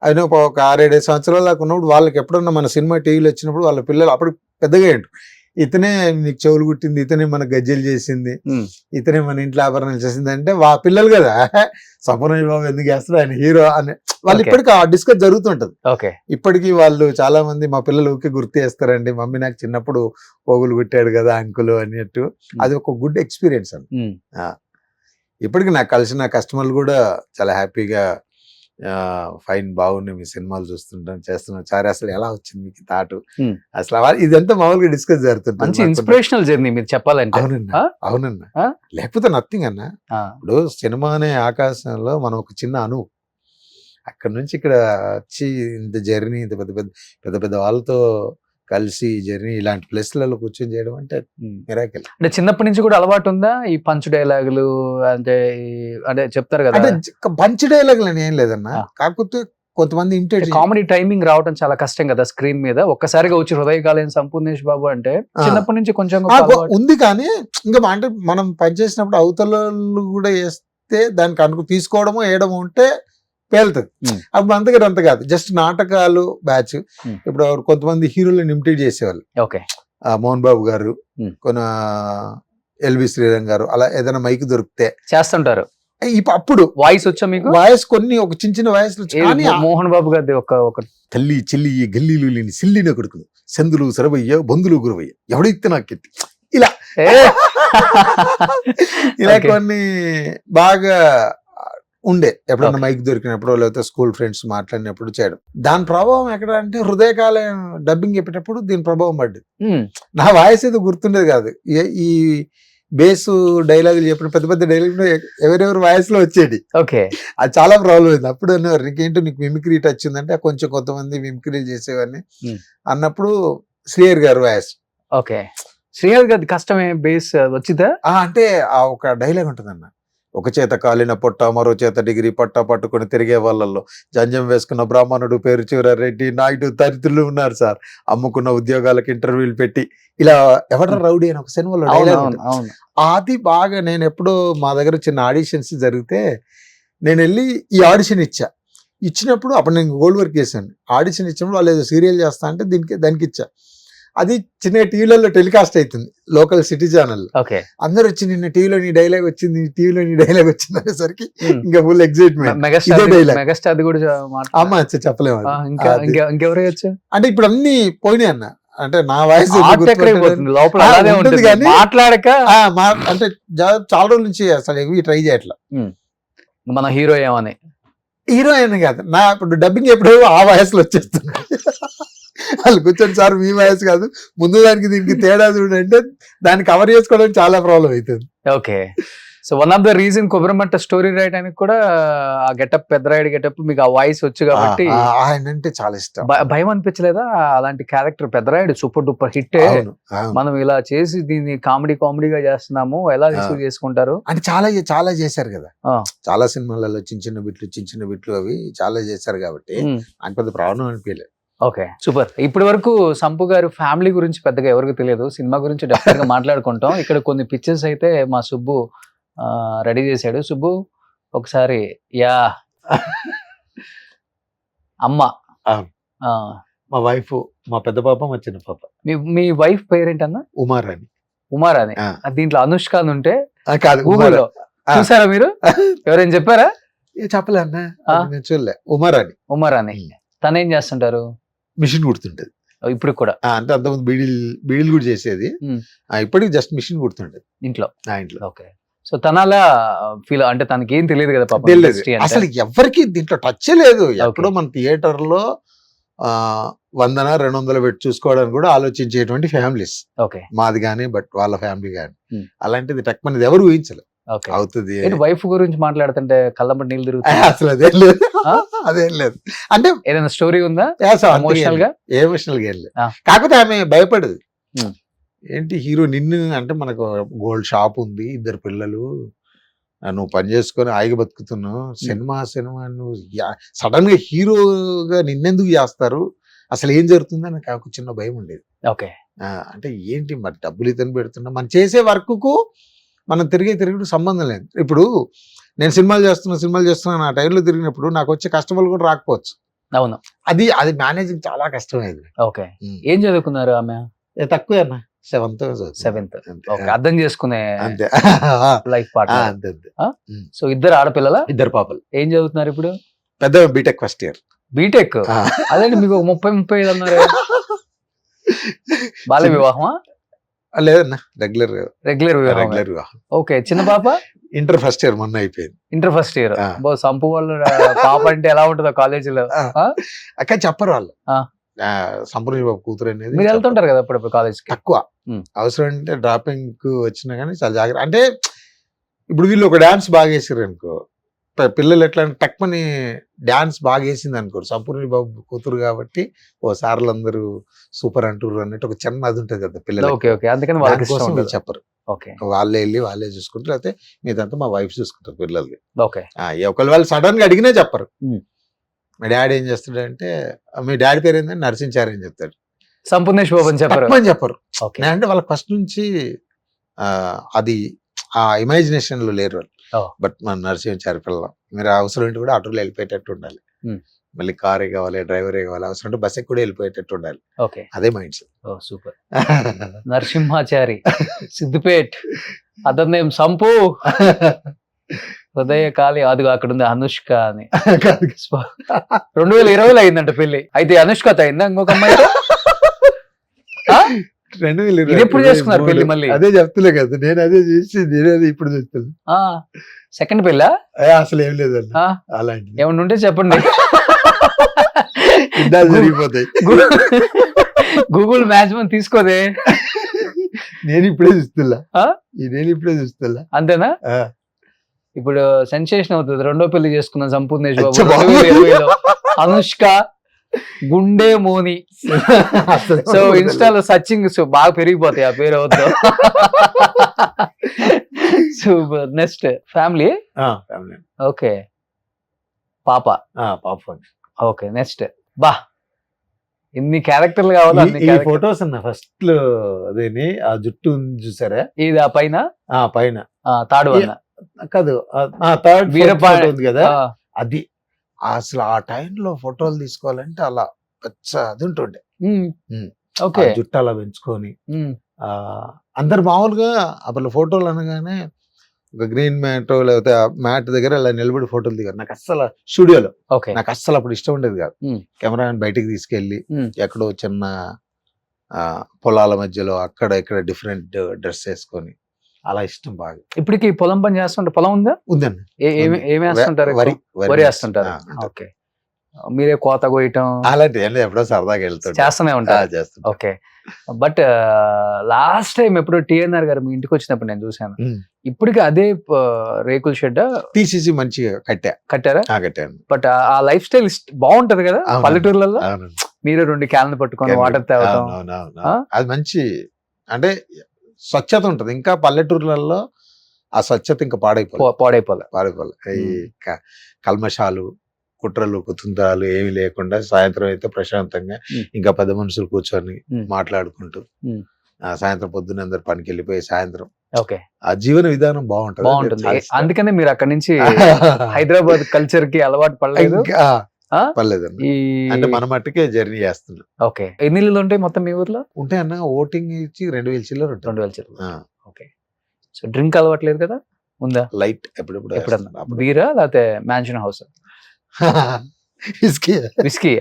అయినా ఒక 6-7 సంవత్సరాల దాకా ఉన్నప్పుడు వాళ్ళకి ఎప్పుడన్నా మన సినిమా టీవీలో వచ్చినప్పుడు వాళ్ళ పిల్లలు అప్పుడు పెద్దగా ఏంటి, ఇతనే నీకు చెవులు కుట్టింది, ఇతనే మన గజ్జెలు చేసింది, ఇతనే మన ఇంట్లో ఆభరణాలు చేసింది అంటే పిల్లలు కదా, సంపూర్ణ బాబు ఎందుకు చేస్తారు ఆయన హీరో అని వాళ్ళు ఇప్పటికీ ఆ డిస్కస్ జరుగుతుంటది. ఓకే. ఇప్పటికీ వాళ్ళు చాలా మంది మా పిల్లలు ఊరికే గుర్తు చేస్తారండి, మమ్మీ నాకు చిన్నప్పుడు పోగులు కుట్టాడు కదా అంకుల్ అన్నట్టు. అది ఒక గుడ్ ఎక్స్పీరియన్స్ అండి. ఇప్పటికి నాకు కలిసిన కస్టమర్లు కూడా చాలా హ్యాపీగా ఫైన్ బాగున్నాయి మీ సినిమాలు చూస్తుంటాం చేస్తున్నాం సరే అసలు ఎలా వచ్చింది మీకు థాట్ అసలు ఇదంతా మామూలుగా డిస్కస్ జరుగుతుంది. మంచి ఇన్స్పిరేషనల్ జర్నీ మీరు చెప్పాలంటే. అవునన్నా లేకపోతే నథింగ్ అన్న. ఇప్పుడు సినిమా అనే ఆకాశంలో మనం ఒక చిన్న అణువు, అక్కడ నుంచి ఇక్కడ వచ్చి ఇంత జర్నీ ఇంత పెద్ద పెద్ద వాళ్ళతో కలిసి జర్నీ ఇలాంటి ప్లేస్లలో కూర్చొని చేయడం అంటే మిరాకిల్. అంటే చిన్నప్పటి నుంచి కూడా అలవాటు ఉందా ఈ పంచ్ డైలాగులు అంటే చెప్తారు కదా? అంటే పంచ్ డైలాగులు అని ఏం లేదన్నా, కాకపోతే కొంతమంది ఇమిటేట్ కామెడీ టైమింగ్ రావడం చాలా కష్టం కదా స్క్రీన్ మీద. ఒక్కసారిగా వచ్చి హృదయకాలయం సంపూర్ణేష్ బాబు అంటే చిన్నప్పటి నుంచి కొంచెం ఉంది, కానీ ఇంకా అంటే మనం పనిచేసినప్పుడు అవతల కూడా వేస్తే దానికి తీసుకోవడమో వేయడమో ఉంటే పేలుతుంది. అప్పుడు అంతగా అంత కాదు, జస్ట్ నాటకాలు బ్యాచ్. ఇప్పుడు కొంతమంది హీరోలను ఇమిటేట్ చేసేవాళ్ళు, మోహన్ బాబు గారు, కొన ఎల్వి శ్రీరంగ్ గారు, అలా ఏదైనా మైక్ దొరికితే చేస్తుంటారు. అప్పుడు వాయిస్ వచ్చా మీకు? వాయిస్ కొన్ని ఒక చిన్న వాయిస్ మోహన్ బాబు గారి ఒక తల్లి చెల్లి గల్లీలు లేని సిల్లిన కొడుకులు సందులు సరవయ్య బంధులు గురవయ్య ఎవడైతే నాకెత్తి ఇలా ఇలా కొన్ని బాగా ఉండే. ఎప్పుడన్నా మైక్ దొరికినప్పుడు లేకపోతే స్కూల్ ఫ్రెండ్స్ మాట్లాడినప్పుడు చేయడం. దాని ప్రభావం ఎక్కడ అంటే హృదయకాలయం డబ్బింగ్ చెప్పేటప్పుడు దీని ప్రభావం పడ్డది. నా వాయిస్ ఏదో గుర్తుండేది కాదు, ఈ బేస్ డైలాగులు చెప్పిన పెద్ద పెద్ద డైలాగులు ఎవరెవరు వాయిస్ లో వచ్చేది. ఓకే, అది చాలా ప్రాబ్లం అయింది. అప్పుడు అనేవారు నీకేంటో నీకు మిమిక్రీ టచ్ ఉందంటే కొంతమంది మిమిక్రీలు చేసేవాడిని అన్నప్పుడు శ్రీహరి గారు వాయిస్. ఓకే, శ్రీహరి గారి కష్టమే బేస్ వచ్చిందా అంటే ఆ ఒక డైలాగ్ ఉంటుందన్న, ఒక చేత కాలిన పొట్ట మరో చేత డిగ్రీ పట్టా పట్టుకుని తిరిగే వాళ్ళల్లో జంజం వేసుకున్న బ్రాహ్మణుడు పేరు రెడ్డి నాయుడు తదితరులు ఉన్నారు సార్, అమ్ముకున్న ఉద్యోగాలకు ఇంటర్వ్యూలు పెట్టి ఇలా ఎవడ రౌడీ అని ఒక సినిమాలో డైలాగ్. అది బాగా నేను ఎప్పుడో మా దగ్గర చిన్న ఆడిషన్స్ జరిగితే నేను వెళ్ళి ఈ ఆడిషన్ ఇచ్చా. ఇచ్చినప్పుడు అప్పుడు నేను గోల్డ్ వర్క్ చేశాను. ఆడిషన్ ఇచ్చినప్పుడు వాళ్ళు ఏదో సీరియల్ చేస్తా అంటే దానికి ఇచ్చా. అది చిన్న టీవీలలో టెలికాస్ట్ అవుతుంది, లోకల్ సిటీ ఛానల్. ఓకే. అందరూ వచ్చి నిన్న టీవీలో నీ డైలాగ్ వచ్చింది, టీవీలో నీ డైలాగ్ వచ్చింది అనేసరికి ఇంకా ఫుల్ ఎక్సైట్మెంట్. మెగాస్టార్ కూడా అమ్మ చెప్పలేము. ఇంకెవరు వచ్చు అంటే ఇప్పుడు అన్ని పోయినాయి అన్న. అంటే నా వాయిస్ మాట్లాడక అంటే చాలా రోజుల నుంచి అసలు ఏవి ట్రై చేయట్లా. మన హీరో ఏమని హీరోయిన్ కాదు నా, ఇప్పుడు డబ్బింగ్ ఎప్పుడో ఆ వయసులో వచ్చేస్తుంది. వాళ్ళు కూర్చొని సార్ మీ వయసు కాదు, ముందు దానికి దీనికి తేడా చూడంటే దాన్ని కవర్ చేసుకోవడానికి చాలా ప్రాబ్లం అవుతుంది. Okay. So one of the reason Kobbarimatta story రాయడానికి కూడా ఆ గెటప్, పెద్దరాయుడు గెటప్, మీకు ఆ వాయిస్ వచ్చు కాబట్టి ఆయన అంటే చాలా ఇష్టం. భయం అనిపించలేదా? అలాంటి character Peddarayudu super duper hit, మనం ఇలా చేసి దీన్ని కామెడీగా చేస్తున్నాము, ఎలా రిసీవ్ చేసుకుంటారు అంటే చాలా చేశారు కదా, చాలా సినిమాలలో చిన్న చిన్న బిట్లు అవి చాలా చేశారు కాబట్టి ఆయన పెద్ద ప్రాబ్లం అనిపించలేదు. Okay, super. ఇప్పటి వరకు సంపు గారు ఫ్యామిలీ గురించి పెద్దగా ఎవరికి తెలియదు, సినిమా గురించి డెఫినెట్ గా మాట్లాడుకుంటాం. ఇక్కడ కొన్ని పిక్చర్స్ అయితే మా సుబ్బు రెడీ చేశాడు. సుబ్బు ఒకసారి యా అమ్మ, మా వైఫ్, మా పెద్ద పాప, మా చిన్న పాప. మీ వైఫ్ పేరేంటన్నా? ఉమారాణి. ఉమారాణి. దీంట్లో అనుష్క అని ఉంటే కాదు, గూగుల్లో చూసారా మీరు? ఎవరైనా చెప్పారా? చెప్పలే అన్న, నేను చూడలే. ఉమారాణి. తనేం చేస్తుంటారు? మిషన్ కుడుతుంటది ఇప్పుడు కూడా. అంటే అంతకుముందు బీడీలు కూడా చేసేది, ఇప్పటికి జస్ట్ మిషన్ కుడుతుంటది ఇంట్లో. ఓకే. సో తనలా ఫీల్, అంటే తనకి ఏం తెలియదు కదా పాపం, అసలు ఎవరికి దీంట్లో టచ్ లేదు. ఎప్పుడో మన థియేటర్ లో 100-200 పెట్టి చూసుకోవడానికి కూడా ఆలోచించేటువంటి ఫ్యామిలీస్ మాది కానీ, బట్ వాళ్ళ ఫ్యామిలీ కానీ. అలాంటిది టక్ మనది ఎవరు ఊహించలేదు అవుతుంది. వైఫ్ గురించి మాట్లాడుతుంటే కళ్ళంబడి నీళ్ళు తిరుగుతాయి. అసలు అదేం లేదు. అంటే ఏదైనా స్టోరీ ఉందా ఎమోషనల్ గా? ఎమోషనల్ గా ఏం లేదు. కాకపోతే ఆమె భయపడదు. ఏంటి హీరో నిన్ను అంటే, మనకు గోల్డ్ షాప్ ఉంది, 2 పిల్లలు, నువ్వు పని చేసుకొని ఆయిగా బతుకుతున్నావు, సినిమా నువ్వు సడన్ గా హీరోగా నిన్నెందుకు చేస్తారు, అసలు ఏం జరుగుతుందని నాకు చిన్న భయం ఉండేది. ఓకే. అంటే ఏంటి మరి డబ్బులు ఇతను పెడుతున్నా, మనం చేసే వర్క్ కు మనం తిరుగుడు సంబంధం లేదు. ఇప్పుడు నేను సినిమాలు చేస్తున్నాను ఆ టైంలో తిరిగినప్పుడు నాకు వచ్చే కస్టమర్లు కూడా రాకపోవచ్చు. అవును, అది మేనేజింగ్ చాలా కష్టమైంది. ఓకే. ఏం చదువుకున్నారు ఆమె? తక్కువే అన్న, 7th. అర్థం చేసుకునే అంతే లైఫ్ పార్ట్నర్. అంతే. సో 2 ఆడపిల్లల, 2 పాపలు. ఏం చదువుతున్నారు ఇప్పుడు? పెద్ద బీటెక్ ఫస్ట్ ఇయర్. బీటెక్? అదే మీకు 30-35 అన్నారు. బాల్య వివాహమా? లేదన్నా, రెగ్యులర్ వివాహం. ఓకే. చిన్న పాప ఇంటర్ ఫస్ట్ ఇయర్ మొన్న అయిపోయింది. Inter first year. సంపు వాళ్ళు పాప అంటే ఎలా ఉంటుందో కాలేజీలో అక్క చెప్పరు వాళ్ళు. సంపూర్ణ బాబు కూతురు అనేది. మీరు వెళ్తుంటారు కదా అప్పుడు కాలేజ్? తక్కువ, అవసరం అంటే డ్రాపింగ్ కు వచ్చినా కానీ చాలా జాగ్రత్త. అంటే ఇప్పుడు వీళ్ళు ఒక డాన్స్ బాగా వేసారు అనుకో, పిల్లలు ఎట్లా టక్మని డాన్స్ బాగా వేసింది అనుకోరు, సంపూర్ణ బాబు కూతురు కాబట్టి ఓ సార్లు అందరూ సూపర్ అంటారు అన్నట్టు ఒక చిన్న అది ఉంటుంది కదా పిల్లలు. అందుకని వాళ్ళు చెప్పరు, వాళ్ళే వెళ్ళి వాళ్ళే చూసుకుంటారు. అయితే మీదంతా మా వైఫ్ చూసుకుంటారు పిల్లల్ని. ఒకళ్ళు వాళ్ళు సడన్ గా అడిగినా చెప్పరు. మీ డాడీ ఏం చేస్తాడంటే, మీ డాడీ పేరు ఏంటంటే నరసించారు అని చెప్తాడు, సంపూర్ణేష్ బాబు అని చెప్పరు. అంటే వాళ్ళకి ఫస్ట్ నుంచి అది ఆ ఇమాజినేషన్ లో లేరు వాళ్ళు. బట్ మన నరసించారు పిల్లలు, మీరు అవసరం ఏంటి కూడా ఆటోలో వెళ్ళిపోయేటట్టు ఉండాలి, మళ్ళీ కారే కావాలి, డ్రైవరే కావాలి, అవసరం అంటే బస్సు కూడా వెళ్ళిపోయేటట్టు ఉండాలి. అదే mind set. Super. Narasimhachari, Siddipet, అతని నేమ్ సంపు, హృదయ కాళి, అది అక్కడ ఉంది అనుష్క అని. 2020లో అయిందంట పెళ్లి. అయితే అనుష్కతో అయిందా ఇంకొక అమ్మాయి? 2020 ఎప్పుడు చేసుకున్నారు పెళ్లి? మళ్ళీ అదే చెప్తులే కదా, నేను అదే చేసి నేనేది ఇప్పుడు చెప్తున్నా. సెకండ్ పెళ్ళా? అసలు ఏం లేదండి అలాంటి. ఏమన్నా ఉంటే చెప్పండి, జరిగిపోతాయి. గూగుల్ మ్యాచ్మెంట్ తీసుకోదే. నేను ఇప్పుడే చూస్తున్నా. అంతేనా? ఇప్పుడు సెన్సేషన్ అవుతుంది. 2వ పెళ్లి చేసుకున్న సంపూర్ణేష్ బాబు 2020లో. అనుష్క గుండె మోని. సో ఇన్స్టాలో సర్చింగ్ బాగా పెరిగిపోతాయి ఆ పేరు అవుతా. సూపర్. Next family. ఓకే. పాప. ఓకే. నెక్స్ట్ బా ఇన్ని క్యారెక్టర్లు కావాలి. ఈ ఫొటోస్ అన్న ఫస్ట్ లో అదేని ఆ జుట్టు చూసారా, ఇది ఆ పైన పైన తాడు అన్న కాదు, థర్డ్ వీరపాండ ఉంది కదా, అది అసలు ఆ టైంలో ఫోటోలు తీసుకోవాలంటే అలా పెద్ద అది ఉంటుండే. ఓకే. ఆ జుట్టు అలా పెంచుకొని అందరు మామూలుగా అప్పుడు ఫోటోలు అనగానే ఒక గ్రీన్ మ్యాట్ లేకపోతే మ్యాట్ దగ్గర అలా నిలబడి ఫోటోలు దిగారు. నాకు అస్సలు స్టూడియోలో ఓకే. నాకు అస్సలు అప్పుడు ఇష్టం ఉండేది కాదు. కెమెరాని బయటికి తీసుకెళ్ళి ఎక్కడో చిన్న పొలాల మధ్యలో అక్కడ ఇక్కడ డిఫరెంట్ డ్రెస్ వేసుకొని అలా ఇష్టం బాగా. ఇప్పటికి పొలం పని చేస్తుంటే పొలం ఉందా? ఉందండి. ఏమి వేస్తుంటారు? వరి వరి వేస్తుంటారు. ఓకే. మీరే కోత కోయటం అలాంటి ఎప్పుడో సరదాగా వెళ్తుంటా చేస్తూనే ఉంటారు. చేస్తుంటా. ఓకే. బట్ లాస్ట్ టైం ఎప్పుడు టిఎన్ఆర్ గారు మీ ఇంటికి వచ్చినప్పుడు నేను చూసాను. ఇప్పటికి అదే రేకుల షెడ్ తీసేసి మంచిగా కట్టారా? కట్టాను. బట్ ఆ లైఫ్ స్టైల్ బాగుంటది కదా అవునండి. పల్లెటూర్లలో. అవునండి. మీరు 2 క్యాన్లు పట్టుకొని వాటర్ తాగటం. అది మంచి అంటే స్వచ్ఛత ఉంటది. ఇంకా పల్లెటూర్లలో ఆ స్వచ్ఛత ఇంకా పాడైపోలే. ఈ కల్మషాలు, కుట్రలు, కుతంత్రాలు ఏమి లేకుండా సాయంత్రం అయితే ప్రశాంతంగా ఇంకా 10 మనుషులు కూర్చొని మాట్లాడుకుంటూ సాయంత్రం పొద్దున్న అందరు పనికి వెళ్ళిపోయి సాయంత్రం ఓకే. ఆ జీవన విధానం బాగుంటుంది. అందుకనే మీరు అక్కడి నుంచి హైదరాబాద్ కల్చర్ కి అలవాటు పడలేదు. పర్లేదండి. అంటే మన మట్టుకే జర్నీ చేస్తున్నాం. ఓకే. ఎన్ని ఇల్లులు ఉంటాయి మొత్తం మీ ఊర్లో? ఉంటాయి అన్న. ఓటింగ్ ఇచ్చి 2000 చిల్లర. 2000 చిల్లర. ఓకే. సో డ్రింక్ అలవాట్లేదు కదా? ఉందా? లైట్ ఎప్పుడప్పుడు. ఎప్పుడన్నా బీరా లేకపోతే mansion house? Whisky.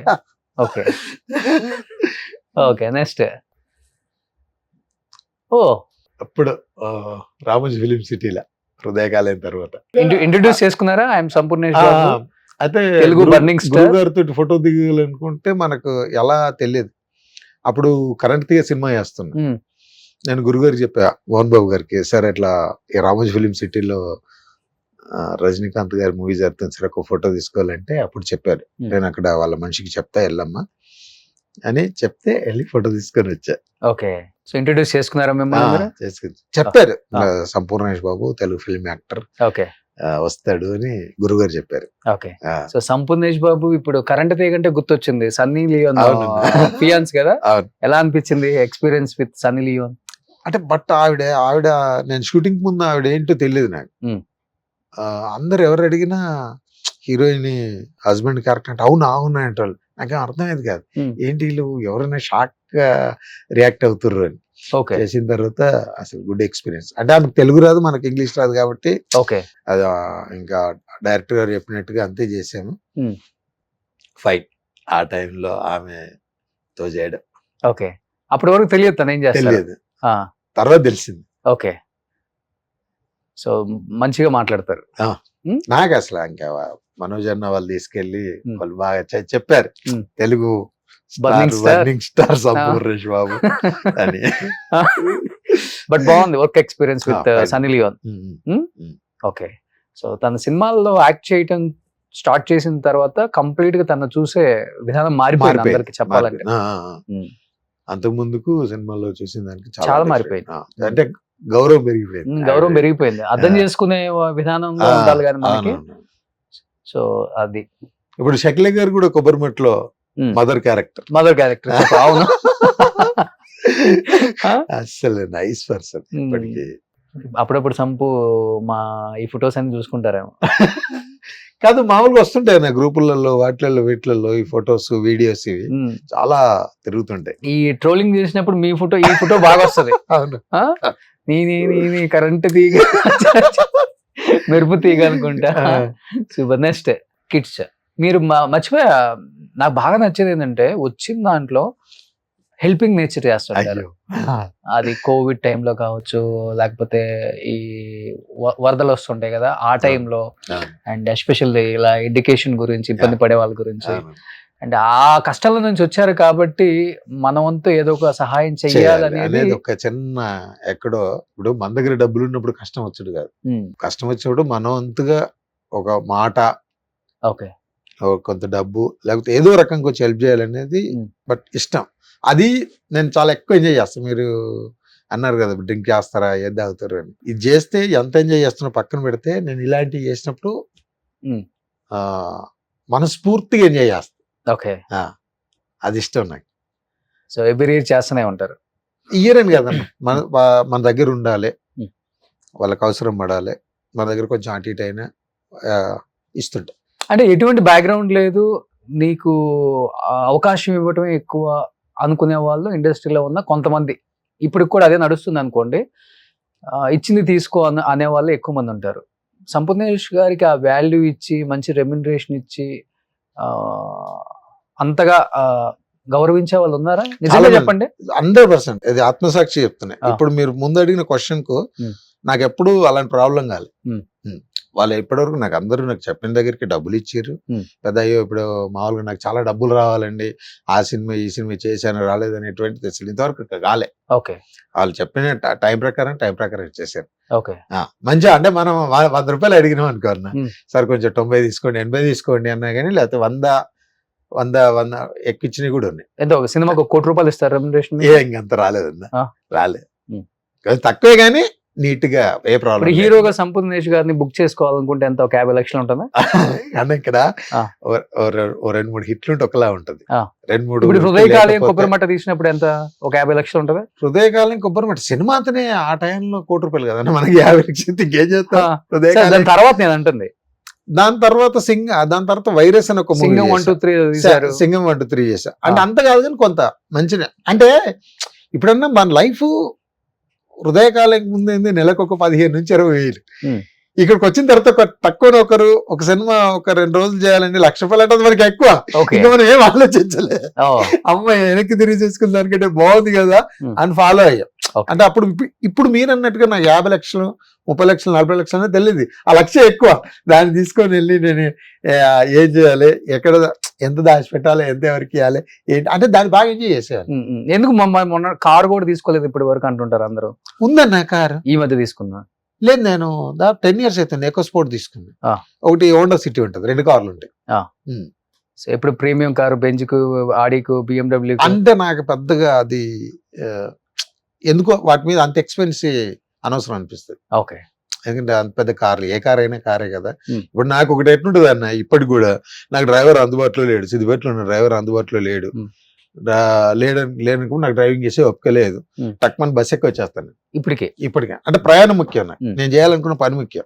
Okay. Okay. Next అప్పుడు రామోజీ ఫిలిం సిటీలో హృదయకాలైన తర్వాత ఇంట్రడ్యూస్ చేసుకున్నారా? ఐఎమ్ సంపూర్ణేష్ బాబు. అయితే తెలుగు బర్నింగ్ స్టార్ గారితో ఫోటో దిగాలనుకుంటే మనకు ఎలా తెలియదు. అప్పుడు కరెంట్ తీగ సినిమా చేస్తున్నా. నేను గురుగారికి చెప్పా, మోహన్ బాబు గారికి, సార్ ఇట్లా ఈ రామోజీ ఫిలిం సిటీలో రజనీకాంత్ గారి మూవీ జరుగుతుంది సార్, ఒక ఫోటో తీసుకోవాలంటే అప్పుడు చెప్పారు, నేను అక్కడ వాళ్ళ మనిషికి చెప్తా వెళ్ళమ్మా అని చెప్తే వెళ్ళి ఫోటో తీసుకొని వచ్చా. ఓకే. సో ఇంట్రడ్యూస్ చేసుకున్నారా మిమ్మల్ని? చెప్పారు, Sampoornesh Babu Telugu film actor, okay, వస్తాడు అని గురుగారు చెప్పారు. ఓకే. సో సంపూర్ణేష్ బాబు ఇప్పుడు కరెంట్ తీగంటే గుర్తొచ్చింది సన్నీ లియోన్ ఫియాన్స్ కదా, ఎలా అనిపించింది ఎక్స్పీరియన్స్ విత్ సన్నీ లియోన్? అంటే బట్ ఆవిడ నేను షూటింగ్ ముందు ఆవిడ ఏంటో తెలియదు నాకు. అందరు ఎవరు అడిగినా హీరోయిన్ హస్బెండ్ క్యారెక్టర్ అంటే అవునా అవునా అంటారు. నాకేం అర్థమయ్యేది కాదు, ఏంటి వీళ్ళు ఎవరైనా షాక్ గా రియాక్ట్ అవుతుర్రు అని. చేసిన తర్వాత అసలు గుడ్ ఎక్స్పీరియన్స్. అంటే ఆమెకు తెలుగు రాదు, మనకి ఇంగ్లీష్ రాదు కాబట్టి ఓకే, అది ఇంకా డైరెక్టర్ గారు చెప్పినట్టుగా అంతే చేసాము. ఫైట్ ఆ టైంలో ఆమెతో చేయడం. ఓకే. అప్పటి వరకు తెలియదు తను ఏం చేస్తారు, తెలియదు, తర్వాత తెలిసింది. ఓకే. సో మంచిగా మాట్లాడతారు. నాకు అసలు ఇంకా మనోజ్ అన్న వాళ్ళు తీసుకెళ్లి వాళ్ళు బాగా చెప్పారు, తెలుగు బర్నింగ్ స్టార్ సంపూర్ణేష్ బాబు అని. బట్ బాగుంది work experience with Sunny Leone. Okay. So తన సినిమాల్లో యాక్ట్ చేయటం స్టార్ట్ చేసిన తర్వాత కంప్లీట్ గా తను చూసే విధానం మారిపోయింది అందరికి చెప్పాలంటే. అంతకు ముందుకు సినిమాల్లో చూసిన దానికి చాలా మారిపోయింది. అంటే గౌరవం పెరిగిపోయింది, అర్థం చేసుకునే విధానంగా ఉండాలి కానీ మనకి. సో అది ఇప్పుడు షకీల గారు కూడా కొబ్బరిమట్లో మదర్ క్యారెక్టర్. అవును, అసలు నైస్ పర్సన్. ఇప్పటికి అప్పుడప్పుడు సంపు మా ఈ ఫొటోస్ అన్ని చూసుకుంటారేమో. కాదు, మామూలుగా వస్తుంటాయి నా గ్రూపులలో వాటిలలో వీటిలలో ఈ ఫొటోస్ వీడియోస్ ఇవి చాలా తిరుగుతుంటాయి. ఈ ట్రోలింగ్ చేసినప్పుడు మీ ఫోటో ఈ ఫోటో బాగా వస్తుంది. అవును, నీ కరెంట్ తీగ మెరుపు తీగ అనుకుంటా. సూపర్. Next kids. మీరు మర్చిపోయా, నాకు బాగా నచ్చేది ఏంటంటే వచ్చిన దాంట్లో హెల్పింగ్ నేచర్ చేస్తుంటారు. అది కోవిడ్ టైంలో కావచ్చు, లేకపోతే ఈ వరదలు వస్తుంటాయి కదా ఆ టైంలో, అండ్ ఎస్పెషల్లీ ఇలా ఎడ్యుకేషన్ గురించి ఇబ్బంది పడే వాళ్ళ గురించి, అండ్ ఆ కష్టాల నుంచి వచ్చారు కాబట్టి మన వంతు ఏదో ఒక సహాయం చెయ్యాలనేది ఒక చిన్న ఎక్కడో. ఇప్పుడు మన దగ్గర డబ్బులు ఉన్నప్పుడు కష్టం వచ్చాడు కాదు, కష్టం వచ్చినప్పుడు మన వంతుగా ఒక మాట, ఓకే, కొంత డబ్బు లేకపోతే ఏదో రకంగా వచ్చి హెల్ప్ చేయాలనేది బట్ ఇష్టం. అది నేను చాలా ఎక్కువ ఎంజాయ్ చేస్తాను. మీరు అన్నారు కదా డ్రింక్ చేస్తారా ఏది తాగుతారు అని, ఇది చేస్తే ఎంత ఎంజాయ్ చేస్తున్నా పక్కన పెడితే నేను ఇలాంటివి చేసినప్పుడు మనస్ఫూర్తిగా ఎంజాయ్ చేస్తాను. ఓకే, అది ఇష్టం నాకు. సో ఎవ్రీ ఇయర్ చేస్తూనే ఉంటారు. ఇయర్ అని కదమ్మా, మన దగ్గర ఉండాలి, వాళ్ళకి అవసరం పడాలి, మన దగ్గర కొంచెం అటు ఇటు అయినా ఇస్తుంటాం. అంటే ఎటువంటి బ్యాక్గ్రౌండ్ లేదు, నీకు అవకాశం ఇవ్వటమే ఎక్కువ అనుకునే వాళ్ళు ఇండస్ట్రీలో ఉన్న కొంతమంది, ఇప్పుడు కూడా అదే నడుస్తుంది అనుకోండి, ఇచ్చింది తీసుకో అనే వాళ్ళు ఎక్కువ మంది ఉంటారు. సంపూర్ణేష్ గారికి ఆ వాల్యూ ఇచ్చి మంచి రెమ్యునరేషన్ ఇచ్చి అంతగా గౌరవించే వాళ్ళు ఉన్నారా? నిజంగా చెప్పండి. 100% ఇది ఆత్మసాక్షి చెప్తున్నాయి. ఆ. ఇప్పుడు మీరు ముందు అడిగిన క్వశ్చన్ కు నాకు ఎప్పుడు అలాంటి ప్రాబ్లం కాలేదు. వాళ్ళు ఇప్పటివరకు నాకు చెప్పిన దగ్గరికి డబ్బులు ఇచ్చారు. పెద్ద అయ్యో ఇప్పుడు మామూలుగా నాకు చాలా డబ్బులు రావాలండి, ఆ సినిమా ఈ సినిమా చేశాను రాలేదనేటువంటి తెచ్చింది ఇంతవరకు కాలే. ఓకే, వాళ్ళు చెప్పిన టైం ప్రకారం ఇచ్చేసారు. ఓకే, మంచిగా. అంటే మనం 100 రూపాయలు అడిగినాం అనుకోన్నా, సార్ కొంచెం 90 తీసుకోండి 80 తీసుకోండి అన్నా కానీ, లేకపోతే 100 ఎక్కిచ్చినవి కూడా ఉన్నాయి. ఎంత ఒక సినిమాకి 1 కోటి రూపాయలు ఇస్తారు రెమ్యునరేషన్? ఇంకంత రాలేదన్నా, రాలేదు. తక్కువే కానీ నీట్ గా ఏ ప్రాబ్లం. హీరోగా సంపూర్ణేష్ గారిని బుక్ చేసుకోవాలనుకుంటే ఎంత, ఒక 50 లక్షలు ఉంటుందా? అన్న ఇక్కడ 2-3 హిట్లు ఉంటే ఒకలా ఉంటది. 2-3 ఇప్పుడు హృదయకాలం కొబ్బరి మట్ట తీసినప్పుడు ఎంత, ఒక 50 లక్షలు ఉంటది? హృదయకాలం కొబ్బరి మట్ట సినిమా అంతనే ఆ టైంలో 1 కోటి రూపాయలు కదన్నా, మనకి 50 లక్షలు ఇంకేం చేస్తాం. దాని తర్వాత నేను అంటుంది, దాని తర్వాత వైరస్ అని ఒక సింగం 1, 2, 3 తీశారు. సింగం 1, 2, 3 చేశా. అంటే అంత కాదు కానీ కొంత మంచిగా. అంటే ఇప్పుడన్నా మన లైఫ్ హృదయకాలం ముందు నెలకు ఒక 15 నుంచి 20 వేలు, ఇక్కడికి వచ్చిన తర్వాత తక్కువ ఒక సినిమా ఒక 2 రోజులు చేయాలండి, 1,00,000 రూపాయలు అంటే మనకి ఎక్కువ. ఇంకా మనం ఏం ఆలోచించలే, అమ్మాయి వెనక్కి తిరిగి చేసుకున్న దానికంటే బాగుంది కదా అని ఫాలో అయ్యాం. అంటే ఇప్పుడు మీరు అన్నట్టుగా నాకు 50 లక్షలు 30 లక్షలు 40 లక్షలు అనేది తెలియదు, ఆ 1,00,000 ఎక్కువ. దాన్ని తీసుకొని వెళ్ళి నేను ఏం చేయాలి, ఎక్కడ ఎంత దాచిపెట్టాలి, ఎంత ఎవరికి ఇవ్వాలి ఏంటి అంటే దాన్ని బాగా ఎంజాయ్ చేసేవాళ్ళు. ఎందుకు మొన్న కారు కూడా తీసుకోలేదు ఇప్పటి వరకు అంటుంటారు అందరూ? ఉందన్న కారు ఈ మధ్య తీసుకున్నా. లేదు, నేను 10 years అవుతుంది ఎకో స్పోర్ట్ తీసుకున్నా. ఒకటి హోండా సిటీ ఉంటుంది, 2 కార్లు ఉంటాయి. ఎప్పుడు ప్రీమియం కారు, బెంజ్కు, ఆడీకు, BMW అంటే నాకు పెద్దగా అది ఎందుకో వాటి మీద అంత ఎక్స్పెన్సివ్ అనవసరం అనిపిస్తుంది. ఓకే, ఎందుకంటే అంత పెద్ద కార్లు, ఏ కార్ అయినా కారే కదా. ఇప్పుడు నాకు ఒకటి ఎట్లుంటుంది అన్న, ఇప్పటికి కూడా నాకు డ్రైవర్ అందుబాటులో లేడు, సిద్దిపేటలో ఉన్న డ్రైవర్ అందుబాటులో లేడు, లేదనుకో నాకు డ్రైవింగ్ చేసే ఒప్పుకోలేదు, తక్కువ బస్ ఎక్కి వచ్చేస్తాను ఇప్పటికే. అంటే ప్రయాణం ముఖ్యం, నేను చేయాలనుకున్న పని ముఖ్యం.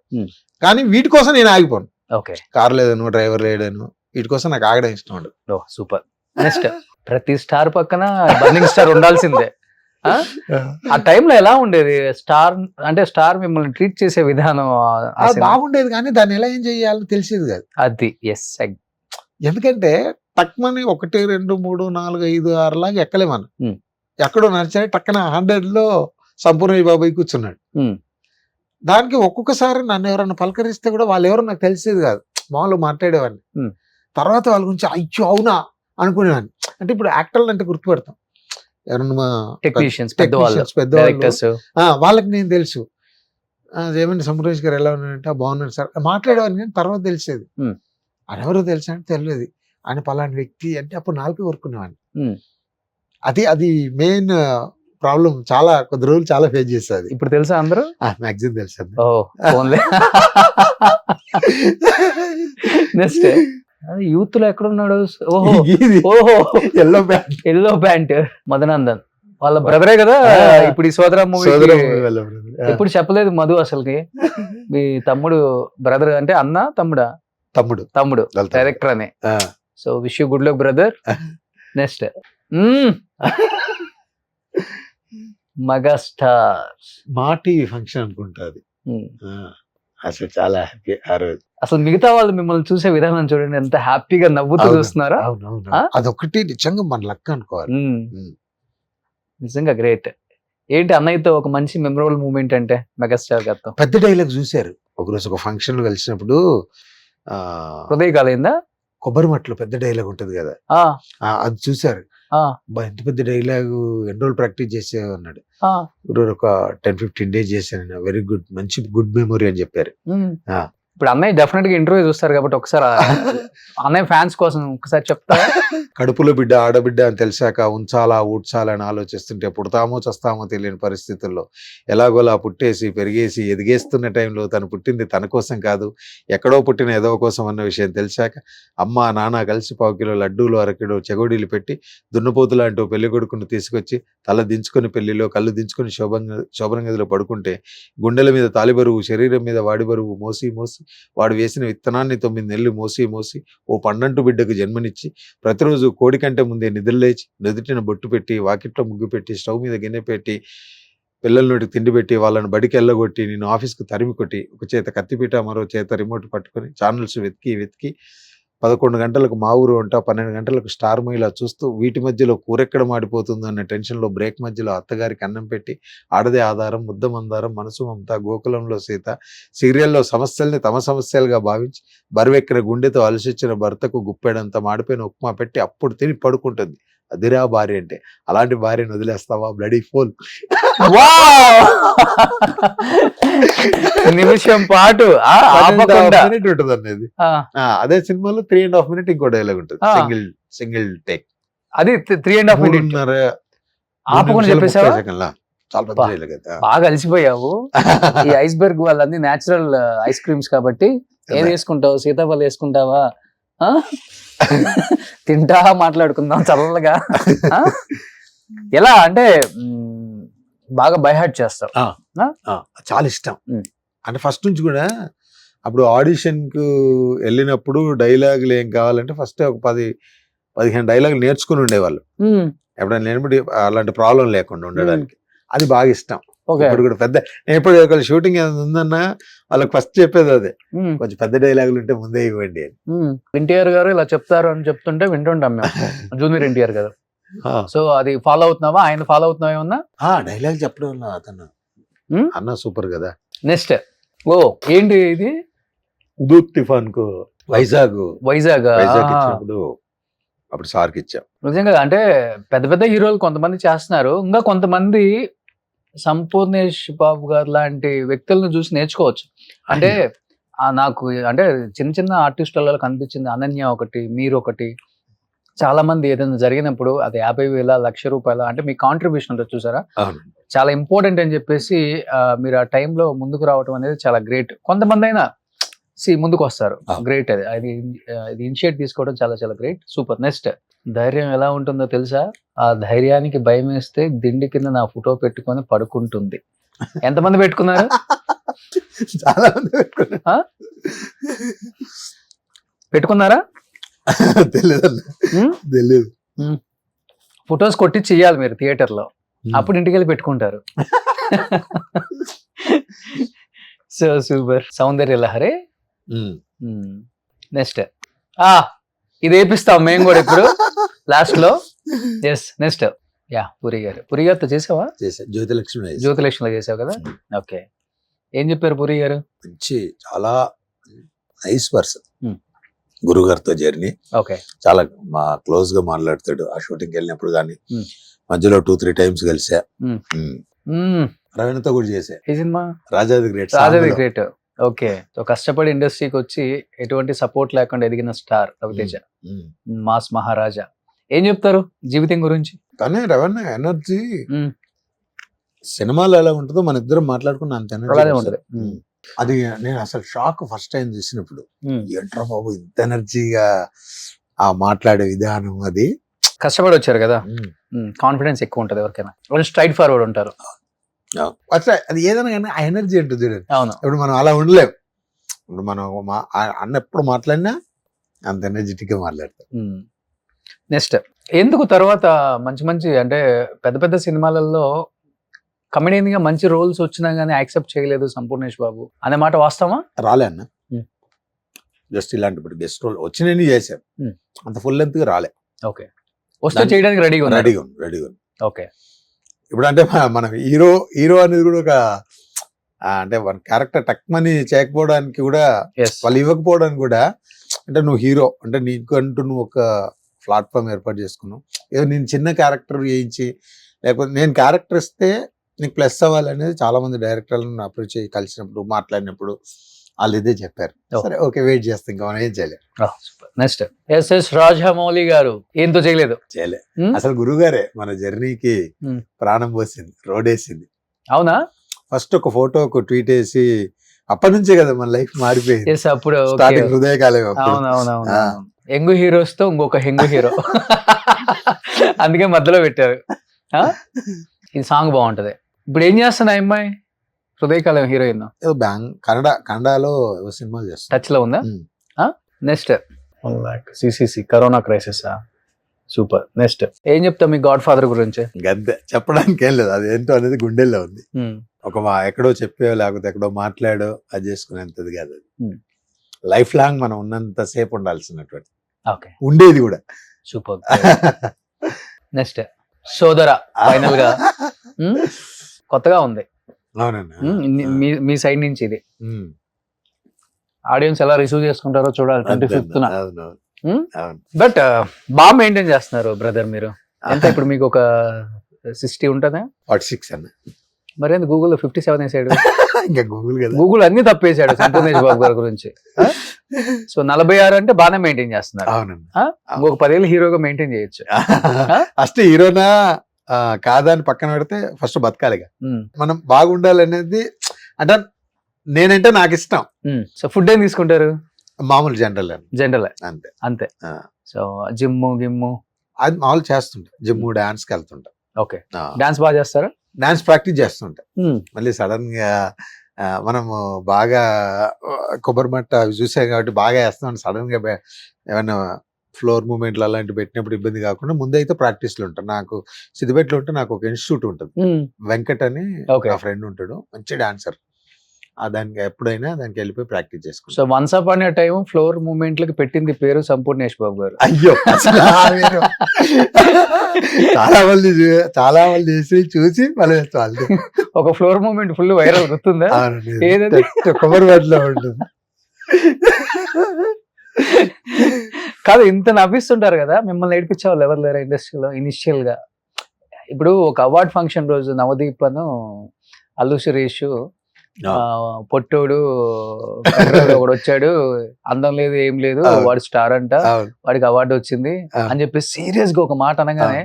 కానీ వీటి కోసం నేను ఆగిపోను. ఓకే, కార్ లేదను, డ్రైవర్ లేడను, వీటి కోసం నాకు ఆగడం ఇష్టం ఉండదు. సూపర్. నెక్స్ట్, ప్రతి స్టార్ పక్కన బర్నింగ్ స్టార్ ఉండాల్సిందే. ఆ టైంలో ఎలా ఉండేది స్టార్ మిమ్మల్ని ట్రీట్ చేసే విధానం? బాగుండేది కానీ దాన్ని ఎలా ఏం చేయాలో తెలిసేది కాదు. అది ఎందుకంటే టక్మని 1, 2, 3, 4, 5, 6 లాగా ఎక్కలేమను. ఎక్కడో నడిచాడు టక్కన 100లో సంపూర్ణ బాబాయ్ కూర్చున్నాడు. దానికి ఒక్కొక్కసారి నన్ను ఎవరన్నా పలకరిస్తే కూడా వాళ్ళు ఎవరో నాకు తెలిసేది కాదు, మామూలుగా మాట్లాడేవాడిని. తర్వాత వాళ్ళ గురించి అయ్యో అవునా అనుకునేవాడిని. అంటే ఇప్పుడు యాక్టర్లు అంటే గుర్తుపెడతాం, ఎవరన్నా టెక్నీషియన్స్ పెద్దవాళ్ళు, వాళ్ళకి నేను తెలుసు ఏమంటే సంపూర్ణేష్ గారు ఎలా ఉన్నారంటే బాగున్నాడు సార్ మాట్లాడేవాడిని. కానీ తర్వాత తెలిసేది ఆయన ఎవరో తెలుసా అంటే తెలియదు, ఆయన పలాంటి వ్యక్తి అంటే అప్పుడు 4 ఊరుకునేవాడిని. అది మెయిన్ ప్రాబ్లం. చాలా కొద్ది రోజులు చాలా ఫేస్ చేస్తుంది. ఇప్పుడు తెలుసా అందరూ? మ్యాక్సిమం తెలుసు. నెక్స్ట్, యూత్ లో ఎక్కడున్నాడు? ఎల్లో ప్యాంట్ మధునందన్ వాళ్ళ బ్రదరే కదా. ఇప్పుడు ఈ సోదర మూవీ ఎప్పుడు చెప్పలేదు మధు అసలుకి. మీ తమ్ముడు బ్రదర్ అంటే అన్న తమ్ముడా? తమ్ముడు డైరెక్టర్ అని. So wish you good luck brother. Next, megastar మా టీవీ ఫంక్షన్ అనుకుంటుంది. అసలు చాలా హ్యాపీ ఆ రోజు. అసలు మిగతా వాళ్ళు మిమ్మల్ని చూసే విధానం చూడండి, ఎంత హ్యాపీగా నవ్వుతూ చూస్తున్నారా. అదొకటి నిజంగా మన లక్ అనుకోవాలి. నిజంగా గ్రేట్. ఏంటి అన్నయ్యతో ఒక మంచి మెమరబుల్ మూమెంట్ అంటే మెగాస్టార్ గారితో? పెద్ద డైలాగ్ చూశారు ఒకరోజు ఒక ఫంక్షన్ లో కలిసినప్పుడు. హృదయ కాలేదా కొబ్బరి మట్లో పెద్ద డైలాగ్ ఉంటది కదా, అది చూశారు. ఎంత పెద్ద డైలాగ్, ఎన్ని రోజులు ప్రాక్టీస్ చేసే అన్నాడు. ఒక 10-15 days చేశాను. వెరీ గుడ్, మంచి గుడ్ మెమొరీ అని చెప్పారు. ఇప్పుడు అన్నయ్య డెఫినెట్ గా ఇంటర్వ్యూ చూస్తారు కాబట్టి ఒకసారి అన్నయ్య ఫ్యాన్స్ కోసం ఒకసారి చెప్తారా? కడుపులో బిడ్డ ఆడబిడ్డ అని తెలిసాక ఉంచాలా ఊడ్చాలా అని ఆలోచిస్తుంటే పుడతామో చస్తామో తెలియని పరిస్థితుల్లో ఎలాగోలా పుట్టేసి పెరిగేసి ఎదిగేస్తున్న టైంలో తను పుట్టింది తన కోసం కాదు, ఎక్కడో పుట్టిన ఏదో కోసం అన్న విషయం తెలిసాక అమ్మ నాన్న కలిసి 1 కిలో లడ్డూలు 1 కిలో చెగోడీలు పెట్టి దున్నపోతులు అంటూ పెళ్లి కొడుకుని తీసుకొచ్చి తల దించుకొని పెళ్లిలో కళ్ళు దించుకొని శోభన గదిలో పడుకుంటే గుండెల మీద తాలి బరువు, శరీరం మీద వాడి బరువు మోసి వాడు వేసిన విత్తనాన్ని 9 నెలలు మోసి మోసి ఓ పండంటు బిడ్డకు జన్మనిచ్చి ప్రతిరోజు కోడి కంటే ముందే నిద్రలేచి నుదుటిన బొట్టు పెట్టి వాకిట్లో ముగ్గు పెట్టి స్టవ్ మీద గిన్నె పెట్టి పిల్లల నోటికి తిండి పెట్టి వాళ్ళని బడికి వెళ్ళగొట్టి నేను ఆఫీస్కి తరిమి కొట్టి ఒక చేత కత్తిపీట మరో చేత రిమోట్ పట్టుకొని ఛానల్స్ వెతికి 11 గంటలకు మా ఊరు ఉంటా 12 గంటలకు స్టార్ మహిళ చూస్తూ వీటి మధ్యలో కూరెక్కడ మాడిపోతుందో అన్న టెన్షన్లో బ్రేక్ మధ్యలో అత్తగారికి అన్నం పెట్టి ఆడదే ఆధారం ముద్ద మందారం మనసు మమత గోకులంలో సీత సీరియల్లో సమస్యల్ని తమ సమస్యలుగా భావించి బరువెక్కిన గుండెతో అలసిచ్చిన భర్తకు గుప్పెడంత మాడిపోయిన ఉప్మా పెట్టి అప్పుడు తిని పడుకుంటుంది. అదిరా భార్య అంటే. అలాంటి భార్యను వదిలేస్తావా బ్లడీ ఫోల్. నిమిషం పాటు ఉంటుంది అనేది. అదే సినిమాలో 3.5 minutes ఇంకో డైలాగ్ ఉంటుంది. Single take. అది 3.5 minutes ఆపకుండా చెప్పేసావా? చాలా పెద్ద డైలాగ్ అది. బాగా అలసిపోయావు. ఈ ఐస్బర్గ్ వాళ్ళన్నీ నేచురల్ ఐస్ క్రీమ్స్ కాబట్టి ఏం వేసుకుంటావు? సీతాఫలం వేసుకుంటావా? తింటా మాట్లాడుకుందాం చల్లగా. ఎలా అంటే బాగా బైహార్ట్ చేస్తావు. చాలా ఇష్టం. అంటే ఫస్ట్ నుంచి కూడా అప్పుడు ఆడిషన్ కు వెళ్ళినప్పుడు డైలాగులు ఏం కావాలంటే ఫస్ట్ ఒక 10-15 డైలాగులు నేర్చుకుని ఉండేవాళ్ళు. ఎప్పుడైనా లేనప్పుడు అలాంటి ప్రాబ్లం లేకుండా ఉండడానికి. అది బాగా ఇష్టం. ఇప్పుడు కూడా పెద్ద ఎప్పుడు ఒక షూటింగ్ ఏదైనా ఉందన్నా వాళ్ళకి ఫస్ట్ చెప్పేది అదే, కొంచెం పెద్ద డైలాగులు ఉంటే ముందే ఇవ్వండి అని. ఎన్టీఆర్ గారు ఇలా చెప్తారు అని చెప్తుంటే వింటుంటాం మేము, జూనియర్ ఎన్టీఆర్ గారు. సో అది ఫాలో అవుతున్నావా? ఆయన ఫాలో అవుతున్నావా ఏమన్నా? డైలాగ్ చెప్పడం వల్ల అతను అన్న సూపర్ కదా. నెక్స్ట్ ఏంటి ఇది? ఉదూత్ తుఫాన్ కు వైజాగ్ ఇచ్చినప్పుడు అప్పుడు సార్కి ఇచ్చాం. నిజంగా అంటే పెద్ద పెద్ద హీరోలు కొంతమంది చేస్తున్నారు, ఇంకా కొంతమంది సంపూర్ణేష్ బాబు గారు లాంటి వ్యక్తులను చూసి నేర్చుకోవచ్చు. అంటే నాకు అంటే చిన్న చిన్న ఆర్టిస్టులలో కనిపించింది అనన్య ఒకటి, మీరు ఒకటి. చాలా మంది ఏదైనా జరిగినప్పుడు అది 50,000 1,00,000 అంటే మీ కాంట్రిబ్యూషన్ ఉంటుంది చూసారా, చాలా ఇంపార్టెంట్ అని చెప్పేసి మీరు ఆ టైంలో ముందుకు రావడం అనేది చాలా గ్రేట్. కొంతమంది అయినా ముందుకు వస్తారు, గ్రేట్. అది ఇనిషియేట్ తీసుకోవడం చాలా చాలా గ్రేట్, సూపర్. నెక్స్ట్, ధైర్యం ఎలా ఉంటుందో తెలుసా? ఆ ధైర్యానికి భయం వేస్తే దిండి కింద నా ఫోటో పెట్టుకొని పడుకుంటుంది. ఎంతమంది పెట్టుకున్నారు? చాలా మంది పెట్టుకున్నారా? తెలియదు. ఫొటోస్ కొట్టి చెయ్యాలి మీరు థియేటర్ లో, అప్పుడు ఇంటికి వెళ్ళి పెట్టుకుంటారు. So super. Soundarya Lahari. Next ఇది వేపిస్తాం మేము కూడా ఇప్పుడు లాస్ట్ లో. ఎస్, నెక్స్ట్ పూరి గారితో చేసావా? జ్యోతిలక్ష్మిలో చేసావు కదా. ఓకే, ఏం చెప్పారు పూరి గారు? మంచి చాలా నైస్ పర్సన్. గురుగారితో జర్నీ ఓకే, చాలా క్లోజ్ గా మాట్లాడతాడు. ఆ షూటింగ్ వెళ్ళినప్పుడు కానీ మధ్యలో 2-3 times కలిసా. రవీణతో కూడా చేసా. ఈ సినిమా రాజాది గ్రేట్. ఓకే, సో కష్టపడి ఇండస్ట్రీకి వచ్చి ఎటువంటి సపోర్ట్ లేకుండా ఎదిగిన స్టార్ రవితేజ, మాస్ మహారాజా. ఏం చెప్తారు జీవితం గురించి? కానీ రవణ ఎనర్జీ సినిమాలో ఎలా ఉంటుందో మన ఇద్దరం మాట్లాడుకున్న అంత ఎనర్జీ ఉంటది. అది నేను అసలు షాక్ ఫస్ట్ టైం చూసినప్పుడు. ఏంట్రా బాబు ఇంత ఎనర్జీగా ఆ మాట్లాడే విధానం. అది కష్టపడి వచ్చారు కదా, కాన్ఫిడెన్స్ ఎక్కువ ఉంటది ఎవరికైనా, స్ట్రైట్ ఫార్వర్డ్ ఉంటారు. అది ఏదైనా కానీ ఆ ఎనర్జీ ఉంటుంది చూడండి. అవును, ఇప్పుడు మనం అలా ఉండలేము. ఇప్పుడు మనం అన్న ఎప్పుడు మాట్లాడినా అంత ఎనర్జెటిక్ గా మాట్లాడతాం. నెక్స్ట్, ఎందుకు తర్వాత మంచి మంచి అంటే పెద్ద పెద్ద సినిమాలలో కమెడియన్ గా మంచి రోల్స్ వచ్చినా గానీ యాక్సెప్ట్ చేయలేదు సంపూర్ణేష్ బాబు అనే మాట వాస్తవమా? రాలే అన్న, జస్ట్ ఇలాంటి ఇప్పుడు గెస్ట్ రోల్ వచ్చినవి చేశాను, అంత ఫుల్ లెంత్ గా రాలే. ఓకే, వస్తే చేయడానికి రెడీగా రెడీగా. ఓకే, ఇప్పుడు అంటే మన హీరో అనేది కూడా ఒక అంటే మన క్యారెక్టర్ టక్మని చేయకపోవడానికి కూడా, వాళ్ళు ఇవ్వకపోవడానికి కూడా, అంటే నువ్వు హీరో అంటే నీకంటూ నువ్వు ఒక ప్లాట్ఫామ్ ఏర్పాటు చేసుకున్నావు. ఏదో నేను చిన్న క్యారెక్టర్ వేయించి, లేకపోతే నేను క్యారెక్టర్ ఇస్తే నీకు ప్లస్ అవ్వాలనేది చాలా మంది డైరెక్టర్లను అప్రోచ్ చేసి కలిసినప్పుడు మాట్లాడినప్పుడు వాళ్ళు ఇదే చెప్పారు. సరే ఓకే, వెయిట్ చేస్తాం, ఇంకా మనం ఏం చేయలేదు. నెక్స్ట్, ఎస్ఎస్ రాజమౌళి గారు ఏంతో చేయలేదు. అసలు గురుగారే మన జర్నీకి ప్రాణం పోసింది, రోడ్ వేసింది. అవునా? ఫస్ట్ ఒక ఫోటో ఒక ట్వీట్ వేసి అప్పటి నుంచే కదా మన లైఫ్ మారిపోయింది. అప్పుడు స్టార్టింగ్ హృదయకాలం. యంగ్ హీరోస్ తో ఇంకొక యంగ్ హీరో, అందుకే మధ్యలో పెట్టారు. ఈ సాంగ్ బాగుంటది. ఇప్పుడు ఏం చేస్తున్నా అమ్మాయి? హృదయకాలం హీరోయిన్ ఏదో కన్నడలో ఏవో సినిమాలు చేస్తాను. టచ్ లో ఉందా? ఉమ్. Next CCC corona crisis. Super. Next ఏం చెప్తా మీ గాడ్ ఫాదర్ గురించి? గద్దే చెప్పడానికి ఏం లేదు, అది ఏంటో అనేది గుండెల్లో ఉంది. ఎక్కడో చెప్పో లేకపోతే ఎక్కడో మాట్లాడో అది చేసుకునేంతది కాదు. అది లైఫ్ లాంగ్ మనం ఉన్నంత సేపు ఉండాల్సినటువంటి ఓకే, ఉండేది కూడా. సూపర్. నెక్స్ట్ సోదర ఫైనల్ గా కొత్తగా ఉంది. అవునండి. మీ సైడ్ నుంచి ఇది ఆడియన్స్ ఎలా రిసీవ్ చేసుకుంటారో చూడాలి 25th. బట్ బాగా మెయింటైన్ చేస్తున్నారు బ్రదర్ మీరు. ఎంత ఇప్పుడు మీకు ఒక 60 ఉంటుందా? 46 అన్న. మరి ఎందుకు గూగుల్లో 57 వేసాడు? ఇంకా గూగుల్ కదా, గూగుల్ అన్ని తప్పేసాడు సంపూర్ణేష్ బాబు గారి గురించి. సో 46 అంటే బాగానే మెయింటైన్ చేస్తున్నారు. అవునండి. ఇంకొక 10 ఏళ్ళు హీరోగా మెయింటైన్ చేయొచ్చు. ఫస్ట్ హీరోనా కాదని పక్కన పెడితే ఫస్ట్ బతకాలిగా. మనం బాగుండాలనేది అంటే నేనంటే నాకు ఇష్టం. సో ఫుడ్ ఏం తీసుకుంటారు? మామూలు జనరల్ అంతే అంతే. సో జిమ్ గిమ్ము అది మామూలు చేస్తుంటా. జిమ్ డాన్స్ కి వెళ్తుంటా. ఓకే. డాన్స్ బాగా చేస్తారా? డాన్స్ ప్రాక్టీస్ చేస్తుంటా. మళ్ళీ సడన్ గా మనము బాగా కొబ్బరి మట్ట అవి చూసాం కాబట్టి బాగా వేస్తాం. సడన్ గా ఏమైనా ఫ్లోర్ మూమెంట్లు అలాంటివి పెట్టినప్పుడు ఇబ్బంది కాకుండా ముందైతే ప్రాక్టీస్లు ఉంటాను. నాకు సిద్దిపేటలో ఉంటే నాకు ఒక ఇన్స్టిట్యూట్ ఉంటుంది, వెంకట్ అని నా ఫ్రెండ్ ఉంటాడు, మంచి డాన్సర్. దానికి ఎప్పుడైనా దానికి వెళ్ళిపోయి ప్రాక్టీస్ చేసుకుంటాం. So once upon a time floor మూమెంట్లకి పెట్టింది పేరు సంపూర్ణేష్ బాబు గారు. అయ్యో చాలా మంది చూసి మళ్ళీ ఒక ఫ్లోర్ మూమెంట్ ఫుల్ వైరల్ గుర్తుందా? ఏదది? కొబ్బరి మట్టిలో ఉంటుంది. కాదు, ఇంత నవ్విస్తుంటారు కదా, మిమ్మల్ని ఏడిపించే వాళ్ళు ఎవరు లేరా ఇండస్ట్రీలో ఇనిషియల్ గా? ఇప్పుడు ఒక అవార్డ్ ఫంక్షన్ రోజు నవదీప్ అను అల్లు సురేష్ పొట్టోడు ఒకడు వచ్చాడు, అందం లేదు ఏం లేదు, వాడు స్టార్ అంట, వాడికి అవార్డు వచ్చింది అని చెప్పి సీరియస్ గా ఒక మాట అనగానే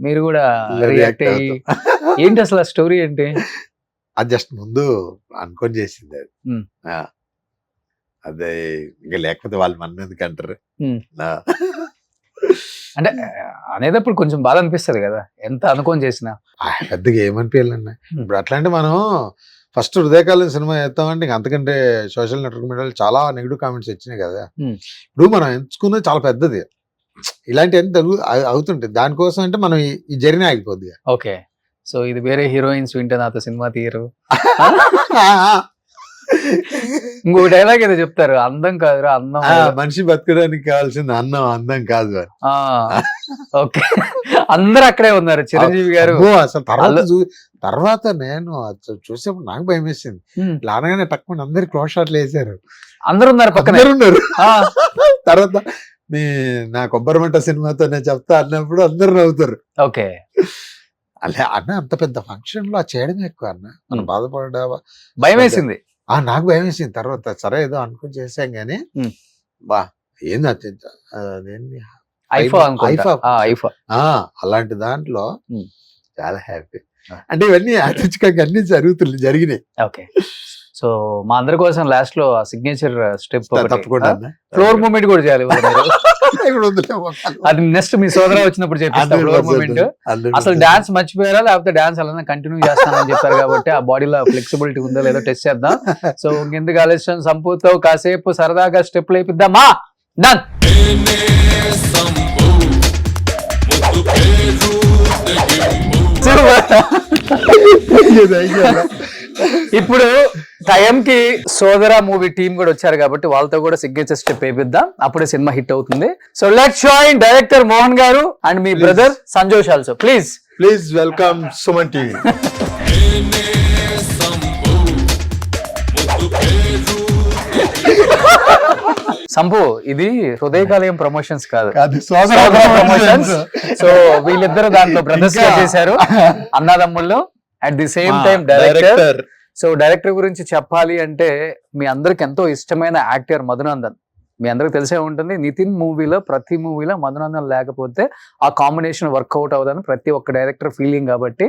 మీరు కూడా రియాక్ట్ అయ్యి ఏంటి అసలు ఆ స్టోరీ ఏంటి? అది జస్ట్ ముందు అనుకొని చేసింది అది. అదే ఇంకా లేకపోతే వాళ్ళు మన ఎందుకు అంటారు అంటే అనేటప్పుడు కొంచెం బాధ అనిపిస్తుంది కదా, ఎంత అనుకొని చేసినా. పెద్దగా ఏమనిపించాలన్నా ఇప్పుడు అట్లాంటి మనం ఫస్ట్ హృదయకాలం సినిమా చేస్తామంటే ఇంకా అంతకంటే సోషల్ నెట్వర్క్ మీడియాలో చాలా నెగిటివ్ కామెంట్స్ వచ్చినాయి కదా. ఇప్పుడు మనం ఎంచుకున్నది చాలా పెద్దది, ఇలాంటివన్నీ అవుతుంటాయి. దానికోసం అంటే మనం ఈ జర్నీ ఆగిపోద్ది. ఓకే. సో ఇది వేరే హీరోయిన్స్ వింటే నాతో సినిమా తీయరు. ఇంకో డైలాగ్ ఏదో చెప్తారు, అందం కాదురా అందం, మనిషి బతకడానికి కావాల్సింది అన్నం, అందం కాదు అని. ఓకే, అందరు అక్కడే ఉన్నారు. చిరంజీవి గారు అసలు తర్వాత నేను చూసేప్పుడు నాకు భయం వేసింది. లానగానే తక్కువ అందరు క్లోజ్ షాట్లు వేసారు, అందరు ఉన్నారు పక్కన ఉన్నారు. తర్వాత నా కొబ్బరి మంట సినిమాతో నేను చెప్తా అన్నప్పుడు అందరు నవ్వుతారు. ఓకే. అలా అన్న అంత పెద్ద ఫంక్షన్ లో చేయడమే ఎక్కువ అన్న, మనం బాధపడ్డా భయం వేసింది. నాకు భయం వేసింది. తర్వాత సరే ఏదో అనుకుని చేసాం గానీ బా ఏంది అదేంటి అలాంటి దాంట్లో చాలా హ్యాపీ. అంటే ఇవన్నీ యాదృచ్ఛికంగా అన్ని జరిగినాయి. ఓకే. సో మా అందరి కోసం లాస్ట్ లో సిగ్నేచర్ స్టెప్ తప్పకుండా ఫ్లోర్ మూమెంట్ కూడా చేయాలి. అది నెక్స్ట్ మీ సోదర వచ్చినప్పుడు చెప్పిస్తా ఫ్లోర్ మూమెంట్. అసలు డాన్స్ మర్చిపోయారా లేకపోతే డాన్స్ అలానే కంటిన్యూ చేస్తానని చెప్పారు కాబట్టి ఆ బాడీలో ఫ్లెక్సిబిలిటీ ఉందో లేదో టెస్ట్ చేద్దాం. సో ఇంకెందుకు ఆలస్యం, సంపూతో కాసేపు సరదాగా స్టెప్ లేపిద్దామా? డన్. ఇప్పుడు టైంకి సోదర మూవీ టీం కూడా వచ్చారు కాబట్టి వాళ్ళతో కూడా సిగ్నేచర్ స్టెప్ వేపిద్దాం, అప్పుడే సినిమా హిట్ అవుతుంది. So let's join director Mohan garu and మీ brother Sanjosh also. Please welcome Suman TV. Sampu, ఇది హృదయకాలయం ప్రమోషన్స్ కాదు, సోదర ప్రమోషన్స్. సో వీళ్ళిద్దరు దాంట్లో బ్రదర్స్ గా చేశారు, అన్నదమ్ముళ్ళు. At the same time director. So director గురించి చెప్పాలి అంటే మీ అందరికి ఎంతో ఇష్టమైన యాక్టర్ మధునందన్. మీ అందరికి తెలిసే ఉంటుంది, నితిన్ మూవీలో ప్రతి మూవీలో మధునందన్ లేకపోతే ఆ కాంబినేషన్ వర్కౌట్ అవ్వదని ప్రతి ఒక్క డైరెక్టర్ ఫీలింగ్ కాబట్టి,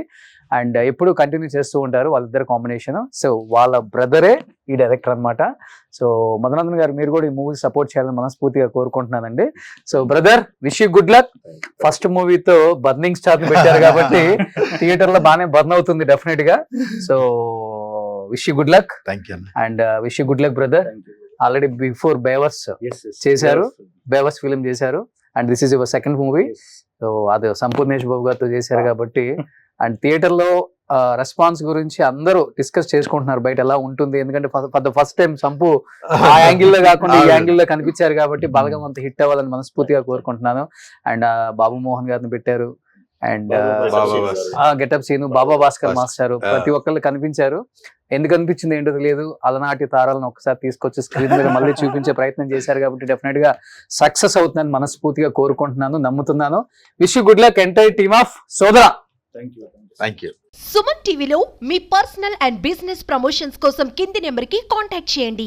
అండ్ ఎప్పుడు కంటిన్యూ చేస్తూ ఉంటారు వాళ్ళిద్దరు కాంబినేషన్. సో వాళ్ళ బ్రదరే ఈ డైరెక్టర్ అనమాట. సో మధునందన్ గారు మీరు కూడా ఈ మూవీ సపోర్ట్ చేయాలని మనస్ఫూర్తిగా కోరుకుంటున్నానండి. So brother, wish you good luck. First మూవీతో బర్నింగ్ స్టార్ పెట్టారు కాబట్టి థియేటర్ లో బాగానే బర్న్ అవుతుంది డెఫినెట్ గా. So wish you good luck thank you and wish you good luck brother. Already before బేవర్స్ చేశారు, బేవర్స్ ఫిలిం చేశారు and this is your second movie. So అది సంపూర్ణేష్ బాబు గారితో చేశారు కాబట్టి అండ్ థియేటర్ లో రెస్పాన్స్ గురించి అందరూ డిస్కస్ చేసుకుంటున్నారు బయట ఎలా ఉంటుంది, ఎందుకంటే for the first time Sampu ఆ యాంగిల్ లో కాకుండా ఈ యాంగిల్ లో కనిపించారు కాబట్టి బలగం అంత హిట్ అవ్వాలని మనస్ఫూర్తిగా కోరుకుంటున్నాను. అండ్ బాబు మోహన్ గారిని పెట్టారు and getup Seenu Baba Bhaskar master ప్రతి ఒక్కళ్ళు కనిపించారు. ఎందుకు అనిపించింది ఏంటో తెలియదు, అలనాటి తారాలను ఒకసారి తీసుకొచ్చి స్క్రీన్ మీద మళ్ళీ చూపించే ప్రయత్నం చేశారు కాబట్టి డెఫినెట్ గా సక్సెస్ అవుతుందని మనస్ఫూర్తిగా కోరుకుంటున్నాను, నమ్ముతున్నాను. Wish you good luck entire team of సోదరా. Thank you. సుమన్ టీవీలో మీ పర్సనల్ అండ్ బిజినెస్ ప్రమోషన్స్ కోసం కింది నెంబర్కి కాంటాక్ట్ చేయండి.